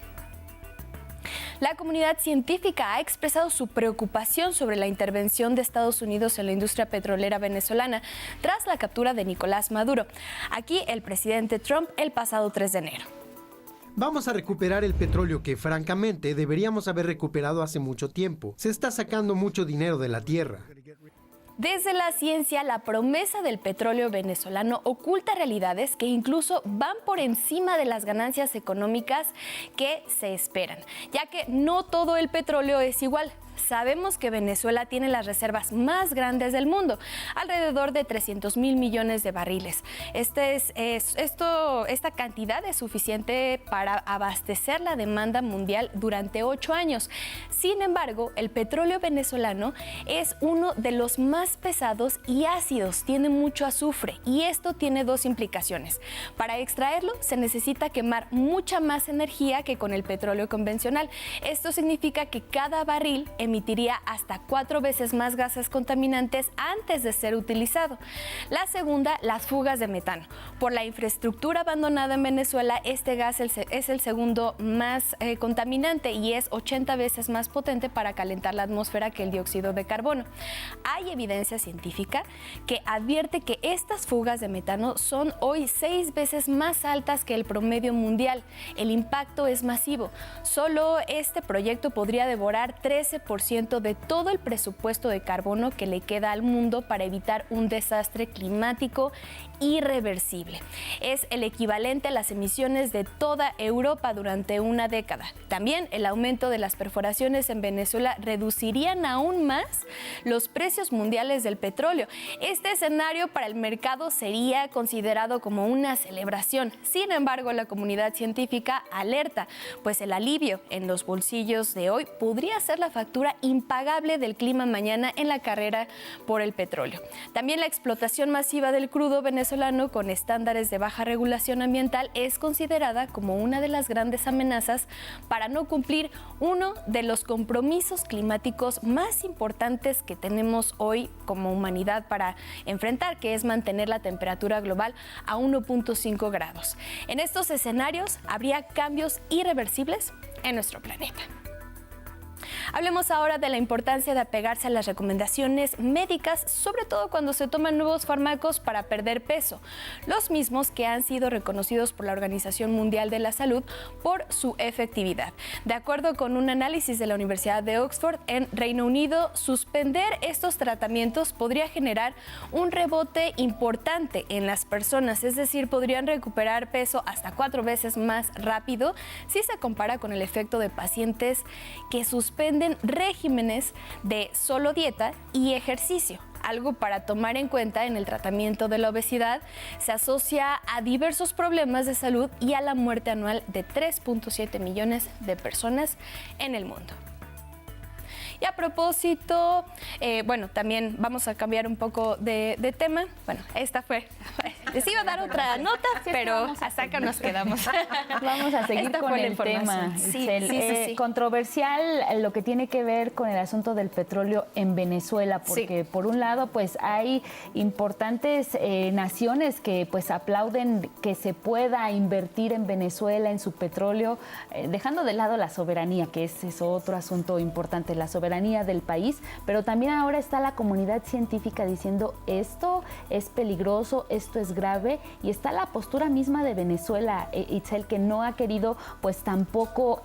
La comunidad científica ha expresado su preocupación sobre la intervención de Estados Unidos en la industria petrolera venezolana tras la captura de Nicolás Maduro. Aquí el presidente Trump el pasado 3 de enero. Vamos a recuperar el petróleo que, francamente, deberíamos haber recuperado hace mucho tiempo. Se está sacando mucho dinero de la tierra. Desde la ciencia, la promesa del petróleo venezolano oculta realidades que incluso van por encima de las ganancias económicas que se esperan, ya que no todo el petróleo es igual. Sabemos que Venezuela tiene las reservas más grandes del mundo, alrededor de 300,000 millones de barriles. Esta cantidad es suficiente para abastecer la demanda mundial durante 8 años. Sin embargo, el petróleo venezolano es uno de los más pesados y ácidos, tiene mucho azufre, y esto tiene dos implicaciones. Para extraerlo se necesita quemar mucha más energía que con el petróleo convencional. Esto significa que cada barril emitiría hasta 4 veces más gases contaminantes antes de ser utilizado. La segunda, las fugas de metano. Por la infraestructura abandonada en Venezuela, este gas es el segundo más contaminante y es 80 veces más potente para calentar la atmósfera que el dióxido de carbono. Hay evidencia científica que advierte que estas fugas de metano son hoy 6 veces más altas que el promedio mundial. El impacto es masivo. Solo este proyecto podría devorar 13% de todo el presupuesto de carbono que le queda al mundo para evitar un desastre climático irreversible. Es el equivalente a las emisiones de toda Europa durante una década. También el aumento de las perforaciones en Venezuela reducirían aún más los precios mundiales del petróleo. Este escenario para el mercado sería considerado como una celebración. Sin embargo, la comunidad científica alerta, pues el alivio en los bolsillos de hoy podría ser la factura impagable del clima mañana en la carrera por el petróleo. También la explotación masiva del crudo venezolano con estándares de baja regulación ambiental es considerada como una de las grandes amenazas para no cumplir uno de los compromisos climáticos más importantes que tenemos hoy como humanidad para enfrentar, que es mantener la temperatura global a 1.5 grados. En estos escenarios habría cambios irreversibles en nuestro planeta. Hablemos ahora de la importancia de apegarse a las recomendaciones médicas, sobre todo cuando se toman nuevos fármacos para perder peso, los mismos que han sido reconocidos por la Organización Mundial de la Salud por su efectividad. De acuerdo con un análisis de la Universidad de Oxford en Reino Unido, suspender estos tratamientos podría generar un rebote importante en las personas, es decir, podrían recuperar peso hasta 4 veces más rápido si se compara con el efecto de pacientes que suspenden regímenes de solo dieta y ejercicio. Algo para tomar en cuenta en el tratamiento de la obesidad. Se asocia a diversos problemas de salud y a la muerte anual de 3.7 millones de personas en el mundo. Y a propósito, también vamos a cambiar un poco de tema. Bueno, esta fue... Les iba a dar otra nota, pero hasta acá nos quedamos. Vamos a seguir con el tema. Sí. Controversial lo que tiene que ver con el asunto del petróleo en Venezuela, porque por un lado pues hay importantes naciones que pues aplauden que se pueda invertir en Venezuela, en su petróleo, dejando de lado la soberanía, que es otro asunto importante, la soberanía del país, pero también ahora está la comunidad científica diciendo esto es peligroso, esto es grave, y está la postura misma de Venezuela, Itzel, que no ha querido pues tampoco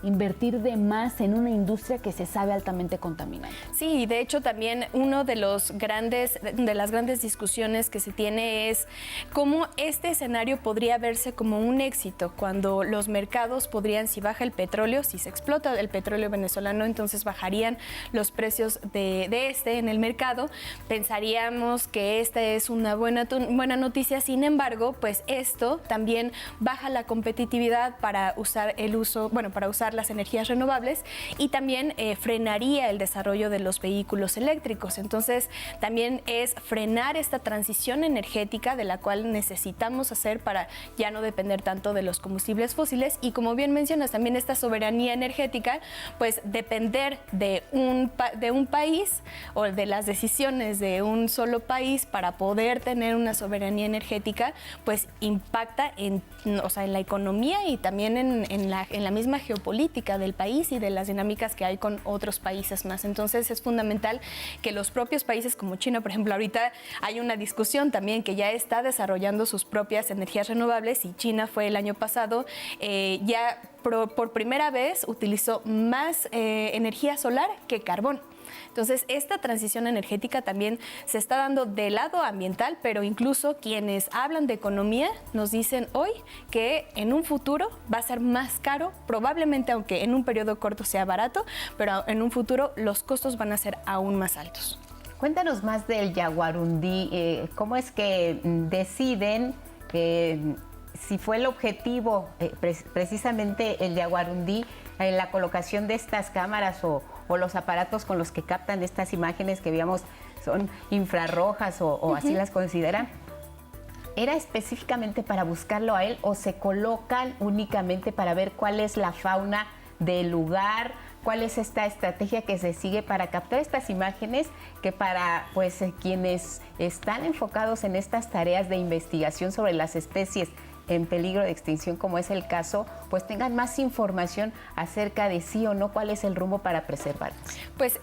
invertir de más en una industria que se sabe altamente contaminante. Sí, de hecho también uno de las grandes discusiones que se tiene es cómo este escenario podría verse como un éxito cuando los mercados podrían, si baja el petróleo, si se explota el petróleo venezolano, entonces bajaría bajarían los precios de este en el mercado. Pensaríamos que esta es una buena noticia, sin embargo, pues esto también baja la competitividad para usar para usar las energías renovables y también frenaría el desarrollo de los vehículos eléctricos. Entonces, también es frenar esta transición energética de la cual necesitamos hacer para ya no depender tanto de los combustibles fósiles y, como bien mencionas, también esta soberanía energética, pues depender de un país o de las decisiones de un solo país para poder tener una soberanía energética, pues impacta en la economía y también en la misma geopolítica del país y de las dinámicas que hay con otros países más. Entonces es fundamental que los propios países como China, por ejemplo, ahorita hay una discusión también que ya está desarrollando sus propias energías renovables y China fue el año pasado ya por primera vez utilizó más energía solar que carbón. Entonces, esta transición energética también se está dando del lado ambiental, pero incluso quienes hablan de economía nos dicen hoy que en un futuro va a ser más caro, probablemente, aunque en un periodo corto sea barato, pero en un futuro los costos van a ser aún más altos. Cuéntanos más del Yaguarundí, ¿cómo es que deciden si fue el objetivo precisamente el Yaguarundí en la colocación de estas cámaras o los aparatos con los que captan estas imágenes que veíamos son infrarrojas o así las consideran? ¿Era específicamente para buscarlo a él o se colocan únicamente para ver cuál es la fauna del lugar? ¿Cuál es esta estrategia que se sigue para captar estas imágenes que para quienes están enfocados en estas tareas de investigación sobre las especies en peligro de extinción, como es el caso, pues tengan más información acerca de sí o no cuál es el rumbo para preservarlos? Pues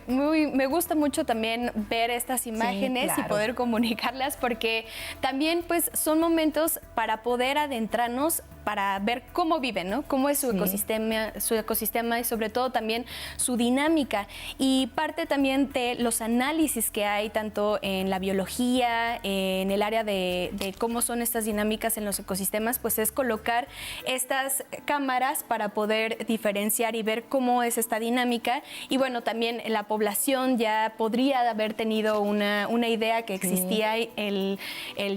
me gusta mucho también ver estas imágenes, sí, claro, y poder comunicarlas, porque también pues son momentos para poder adentrarnos, para ver cómo viven, ¿no? Cómo es su ecosistema y sobre todo también su dinámica. Y parte también de los análisis que hay tanto en la biología, en el área de cómo son estas dinámicas en los ecosistemas, pues es colocar estas cámaras para poder diferenciar y ver cómo es esta dinámica. Y bueno, también la población ya podría haber tenido una idea que existía el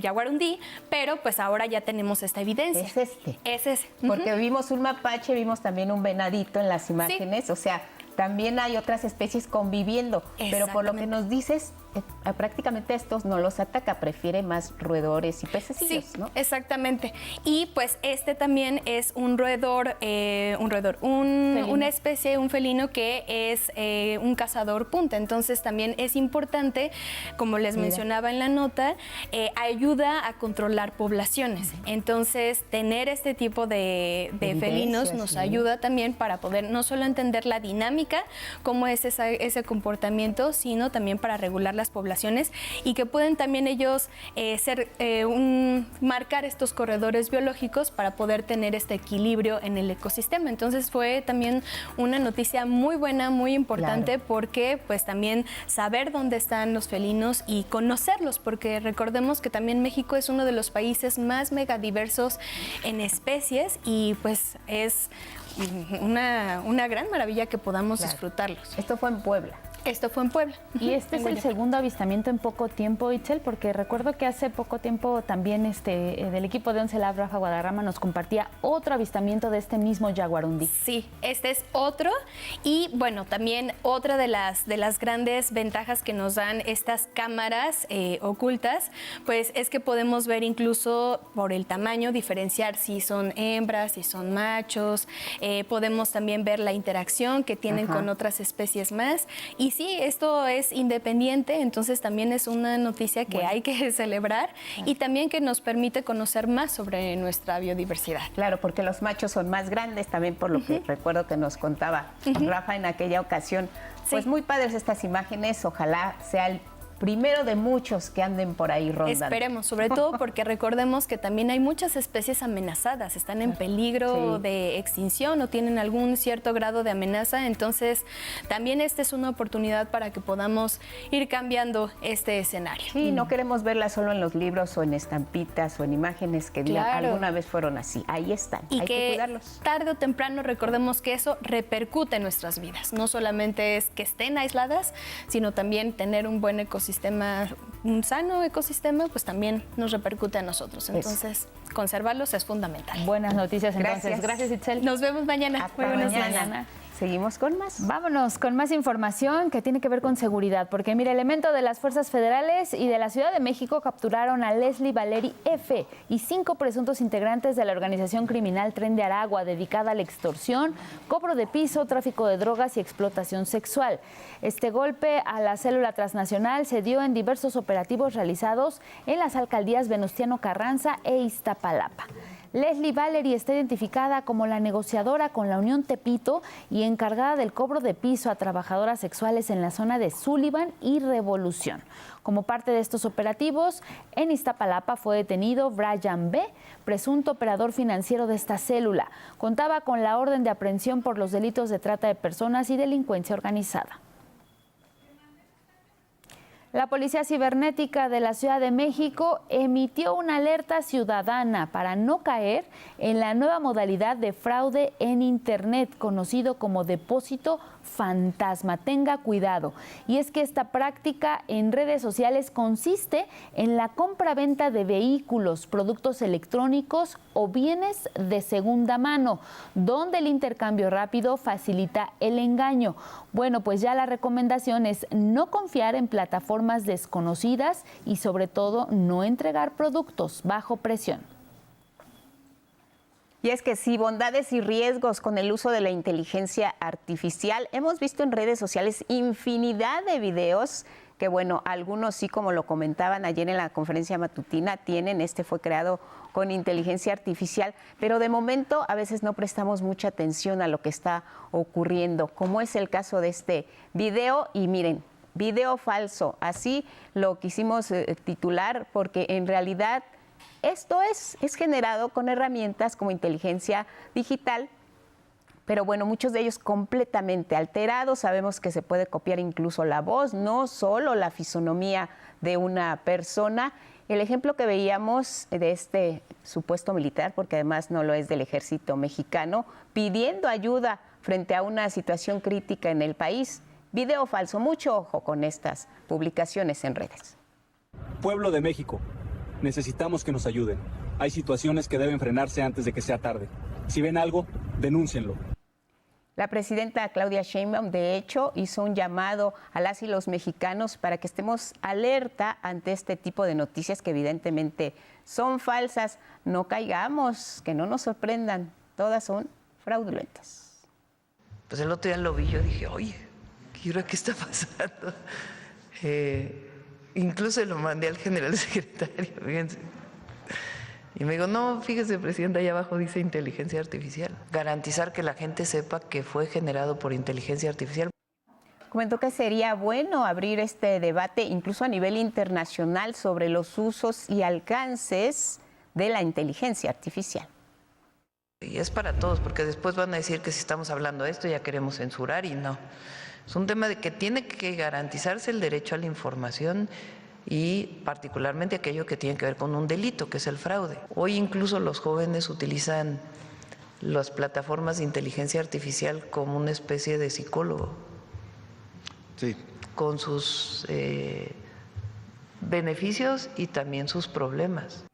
Yaguarundí, pero pues ahora ya tenemos esta evidencia. Es este. Es ese. Porque vimos un mapache, vimos también un venadito en las imágenes, sí. O sea, también hay otras especies conviviendo, pero por lo que nos dices, prácticamente estos no los ataca, prefiere más roedores y pececillos, sí, ¿no? Exactamente. Y pues este también es un roedor, una especie, un felino que es un cazador punta. Entonces también es importante, como les mencionaba en la nota, ayuda a controlar poblaciones. Entonces tener este tipo de felinos nos ayuda también para poder no solo entender la dinámica, cómo es ese comportamiento, sino también para regular las poblaciones y que pueden también ellos marcar estos corredores biológicos para poder tener este equilibrio en el ecosistema. Entonces fue también una noticia muy buena, muy importante, claro, porque pues también saber dónde están los felinos y conocerlos, porque recordemos que también México es uno de los países más megadiversos en especies y pues es una gran maravilla que podamos disfrutarlos. Esto fue en Puebla. Esto fue en Puebla. Y este es el segundo avistamiento en poco tiempo, Itzel, porque recuerdo que hace poco tiempo también del equipo de 11 Lab, Rafa Guadarrama, nos compartía otro avistamiento de este mismo Yaguarundí. Sí, este es otro. Y bueno, también otra de las grandes ventajas que nos dan estas cámaras ocultas, pues es que podemos ver incluso por el tamaño, diferenciar si son hembras, si son machos. Podemos también ver la interacción que tienen con otras especies más. Y sí, esto es independiente, entonces también es una noticia que hay que celebrar y también que nos permite conocer más sobre nuestra biodiversidad. Claro, porque los machos son más grandes también, por lo que recuerdo que nos contaba Rafa en aquella ocasión. Pues muy padres estas imágenes, ojalá sea primero de muchos que anden por ahí rondando. Esperemos, sobre todo porque recordemos que también hay muchas especies amenazadas, están en peligro de extinción o tienen algún cierto grado de amenaza, entonces también esta es una oportunidad para que podamos ir cambiando este escenario. Sí, no queremos verla solo en los libros o en estampitas o en imágenes que digan alguna vez fueron así. Ahí están, y hay que cuidarlos. Tarde o temprano recordemos que eso repercute en nuestras vidas. No solamente es que estén aisladas, sino también tener un buen ecosistema, un sano ecosistema, pues también nos repercute a nosotros. Entonces, conservarlos es fundamental. Buenas noticias entonces. Gracias, Itzel. Nos vemos mañana. Hasta mañana. Seguimos con más. Vámonos con más información que tiene que ver con seguridad, porque mira, elementos de las fuerzas federales y de la Ciudad de México capturaron a Leslie Valeri F. y 5 presuntos integrantes de la organización criminal Tren de Aragua, dedicada a la extorsión, cobro de piso, tráfico de drogas y explotación sexual. Este golpe a la célula transnacional se dio en diversos operativos realizados en las alcaldías Venustiano Carranza e Iztapalapa. Leslie Valeri está identificada como la negociadora con la Unión Tepito y encargada del cobro de piso a trabajadoras sexuales en la zona de Sullivan y Revolución. Como parte de estos operativos, en Iztapalapa fue detenido Brian B., presunto operador financiero de esta célula. Contaba con la orden de aprehensión por los delitos de trata de personas y delincuencia organizada. La Policía Cibernética de la Ciudad de México emitió una alerta ciudadana para no caer en la nueva modalidad de fraude en Internet, conocido como depósito fantasma. Tenga cuidado. Y es que esta práctica en redes sociales consiste en la compra-venta de vehículos, productos electrónicos o bienes de segunda mano, donde el intercambio rápido facilita el engaño. Bueno, pues ya la recomendación es no confiar en plataformas desconocidas y sobre todo no entregar productos bajo presión. Y es que sí, bondades y riesgos con el uso de la inteligencia artificial. Hemos visto en redes sociales infinidad de videos que, bueno, algunos sí, como lo comentaban ayer en la conferencia matutina, fue creado con inteligencia artificial, pero de momento a veces no prestamos mucha atención a lo que está ocurriendo, como es el caso de este video. Y miren, video falso, así lo quisimos titular, porque en realidad esto es generado con herramientas como inteligencia digital, pero bueno, muchos de ellos completamente alterados. Sabemos que se puede copiar incluso la voz, no solo la fisonomía de una persona. El ejemplo que veíamos de este supuesto militar, porque además no lo es, del ejército mexicano, pidiendo ayuda frente a una situación crítica en el país. Video falso, mucho ojo con estas publicaciones en redes. Pueblo de México, necesitamos que nos ayuden. Hay situaciones que deben frenarse antes de que sea tarde. Si ven algo, denúncienlo. La presidenta Claudia Sheinbaum, de hecho, hizo un llamado a las y los mexicanos para que estemos alerta ante este tipo de noticias que evidentemente son falsas. No caigamos, que no nos sorprendan, todas son fraudulentas. Pues el otro día lo vi, yo dije, oye, ¿qué está pasando? Incluso lo mandé al general secretario, fíjense. Y me digo, no, fíjese, presidenta, ahí abajo dice inteligencia artificial. Garantizar que la gente sepa que fue generado por inteligencia artificial. Comentó que sería bueno abrir este debate incluso a nivel internacional sobre los usos y alcances de la inteligencia artificial. Y es para todos, porque después van a decir que si estamos hablando de esto ya queremos censurar, y no. Es un tema de que tiene que garantizarse el derecho a la información, y particularmente aquello que tiene que ver con un delito, que es el fraude. Hoy incluso los jóvenes utilizan las plataformas de inteligencia artificial como una especie de psicólogo, sí, con sus beneficios y también sus problemas.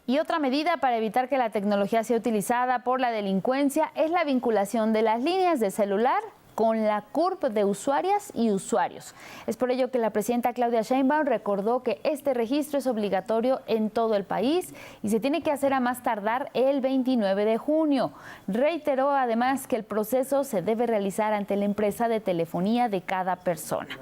Y otra medida para evitar que la tecnología sea utilizada por la delincuencia es la vinculación de las líneas de celular con la CURP de usuarias y usuarios. Es por ello que la presidenta Claudia Sheinbaum recordó que este registro es obligatorio en todo el país y se tiene que hacer a más tardar el 29 de junio. Reiteró además que el proceso se debe realizar ante la empresa de telefonía de cada persona.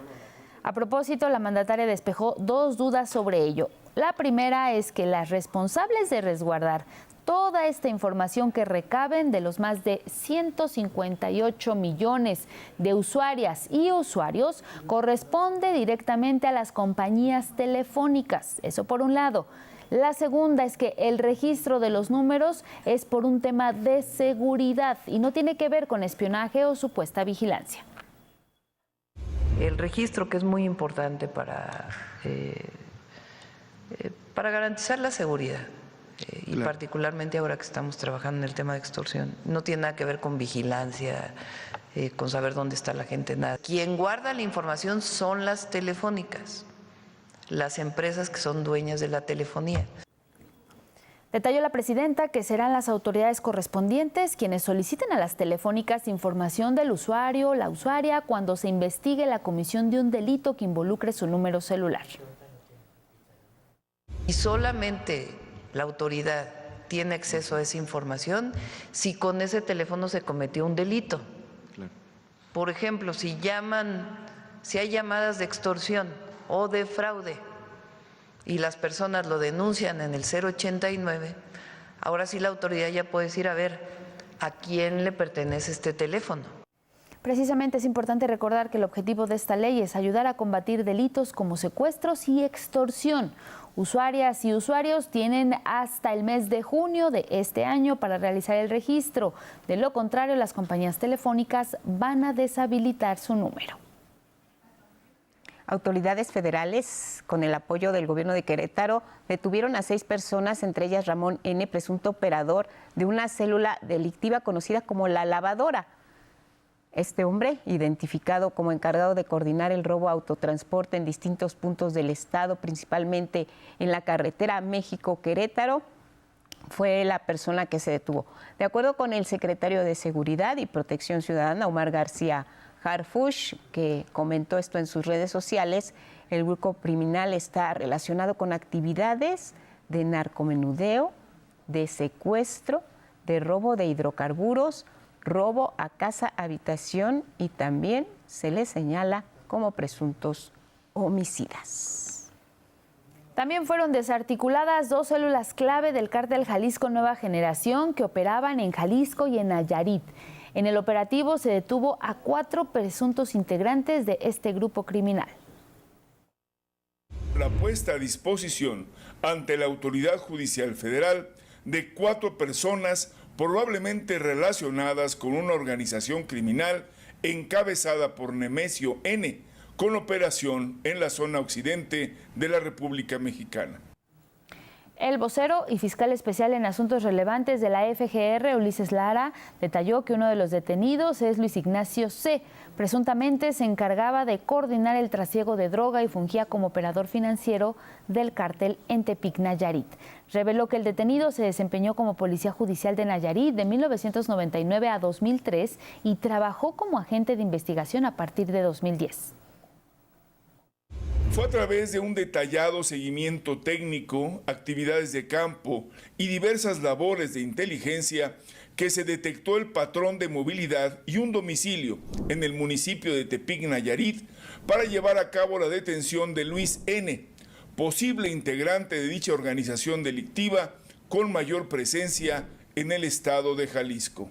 A propósito, la mandataria despejó dos dudas sobre ello. La primera es que las responsables de resguardar toda esta información que recaben de los más de 158 millones de usuarias y usuarios corresponde directamente a las compañías telefónicas. Eso por un lado. La segunda es que el registro de los números es por un tema de seguridad y no tiene que ver con espionaje o supuesta vigilancia. El registro, que es muy importante para garantizar la seguridad. Y claro, particularmente ahora que estamos trabajando en el tema de extorsión, no tiene nada que ver con vigilancia, con saber dónde está la gente, nada. Quien guarda la información son las telefónicas, las empresas que son dueñas de la telefonía. Detalló la presidenta que serán las autoridades correspondientes quienes soliciten a las telefónicas información del usuario o la usuaria cuando se investigue la comisión de un delito que involucre su número celular. Y solamente la autoridad tiene acceso a esa información si con ese teléfono se cometió un delito. Claro. Por ejemplo, si hay llamadas de extorsión o de fraude y las personas lo denuncian en el 089, ahora sí la autoridad ya puede decir, a ver, ¿a quién le pertenece este teléfono? Precisamente es importante recordar que el objetivo de esta ley es ayudar a combatir delitos como secuestros y extorsión. Usuarias y usuarios tienen hasta el mes de junio de este año para realizar el registro. De lo contrario, las compañías telefónicas van a deshabilitar su número. Autoridades federales, con el apoyo del gobierno de Querétaro, detuvieron a 6 personas, entre ellas Ramón N., presunto operador de una célula delictiva conocida como La Lavadora. Este hombre, identificado como encargado de coordinar el robo a autotransporte en distintos puntos del estado, principalmente en la carretera México-Querétaro, fue la persona que se detuvo. De acuerdo con el secretario de Seguridad y Protección Ciudadana, Omar García Harfuch, que comentó esto en sus redes sociales, el grupo criminal está relacionado con actividades de narcomenudeo, de secuestro, de robo de hidrocarburos, robo a casa habitación y también se les señala como presuntos homicidas. También fueron desarticuladas 2 células clave del cártel Jalisco Nueva Generación que operaban en Jalisco y en Nayarit. En el operativo se detuvo a 4 presuntos integrantes de este grupo criminal. La puesta a disposición ante la Autoridad Judicial Federal de 4 personas probablemente relacionadas con una organización criminal encabezada por Nemesio N., con operación en la zona occidente de la República Mexicana. El vocero y fiscal especial en asuntos relevantes de la FGR, Ulises Lara, detalló que uno de los detenidos es Luis Ignacio C. Presuntamente se encargaba de coordinar el trasiego de droga y fungía como operador financiero del cártel en Tepic, Nayarit. Reveló que el detenido se desempeñó como policía judicial de Nayarit de 1999 a 2003 y trabajó como agente de investigación a partir de 2010. Fue a través de un detallado seguimiento técnico, actividades de campo y diversas labores de inteligencia que se detectó el patrón de movilidad y un domicilio en el municipio de Tepic, Nayarit, para llevar a cabo la detención de Luis N., posible integrante de dicha organización delictiva con mayor presencia en el estado de Jalisco.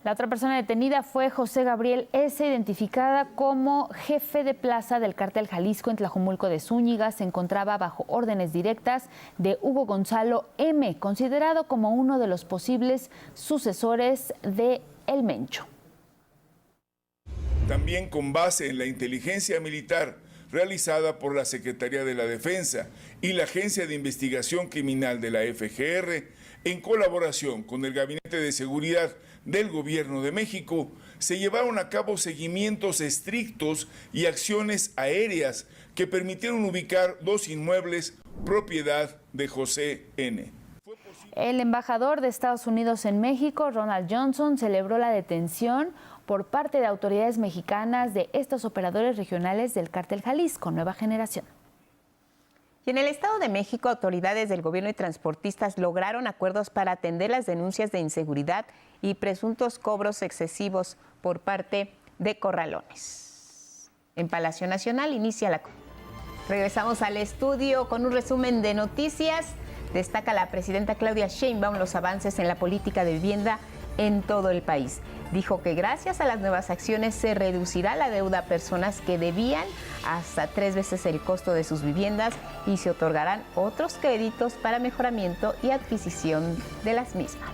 La otra persona detenida fue José Gabriel S., identificada como jefe de plaza del cártel Jalisco en Tlajomulco de Zúñiga. Se encontraba bajo órdenes directas de Hugo Gonzalo M., considerado como uno de los posibles sucesores de El Mencho. También con base en la inteligencia militar realizada por la Secretaría de la Defensa y la Agencia de Investigación Criminal de la FGR, en colaboración con el Gabinete de Seguridad del Gobierno de México, se llevaron a cabo seguimientos estrictos y acciones aéreas que permitieron ubicar 2 inmuebles propiedad de José N. El embajador de Estados Unidos en México, Ronald Johnson, celebró la detención por parte de autoridades mexicanas de estos operadores regionales del cártel Jalisco Nueva Generación. Y en el Estado de México, autoridades del gobierno y transportistas lograron acuerdos para atender las denuncias de inseguridad y presuntos cobros excesivos por parte de corralones. En Palacio Nacional inicia Regresamos al estudio con un resumen de noticias. Destaca la presidenta Claudia Sheinbaum los avances en la política de vivienda en todo el país. Dijo que gracias a las nuevas acciones se reducirá la deuda a personas que debían hasta 3 veces el costo de sus viviendas y se otorgarán otros créditos para mejoramiento y adquisición de las mismas.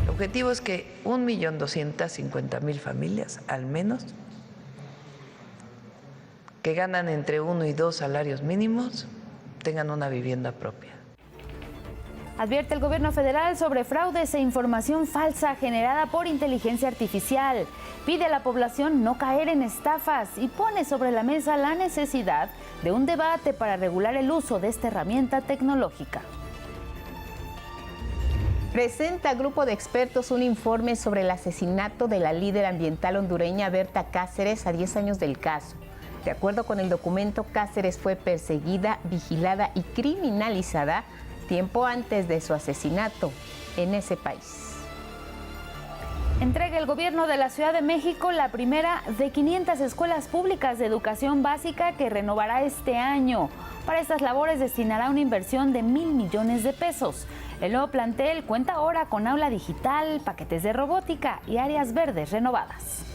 El objetivo es que 1.250.000 familias, al menos, que ganan entre 1 y 2 salarios mínimos, tengan una vivienda propia. Advierte el gobierno federal sobre fraudes e información falsa generada por inteligencia artificial. Pide a la población no caer en estafas y pone sobre la mesa la necesidad de un debate para regular el uso de esta herramienta tecnológica. Presenta grupo de expertos un informe sobre el asesinato de la líder ambiental hondureña Berta Cáceres a 10 años del caso. De acuerdo con el documento, Cáceres fue perseguida, vigilada y criminalizada tiempo antes de su asesinato en ese país. Entrega el gobierno de la Ciudad de México la primera de 500 escuelas públicas de educación básica que renovará este año. Para estas labores destinará una inversión de 1,000 millones de pesos. El nuevo plantel cuenta ahora con aula digital, paquetes de robótica y áreas verdes renovadas.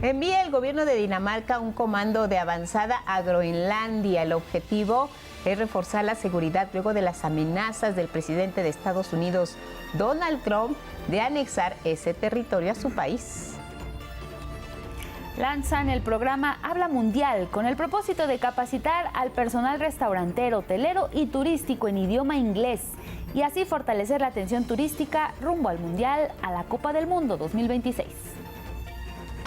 Envía el gobierno de Dinamarca un comando de avanzada a Groenlandia. El objetivo es reforzar la seguridad luego de las amenazas del presidente de Estados Unidos, Donald Trump, de anexar ese territorio a su país. Lanzan el programa Habla Mundial con el propósito de capacitar al personal restaurantero, hotelero y turístico en idioma inglés y así fortalecer la atención turística rumbo al Mundial a la Copa del Mundo 2026.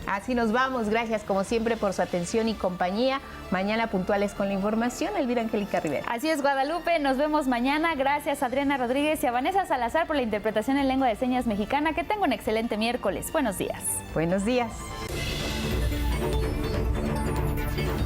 Así nos vamos. Gracias como siempre por su atención y compañía. Mañana puntuales con la información. Elvira Angélica Rivera. Así es, Guadalupe. Nos vemos mañana. Gracias a Adriana Rodríguez y a Vanessa Salazar por la interpretación en lengua de señas mexicana. Que tenga un excelente miércoles. Buenos días. Buenos días.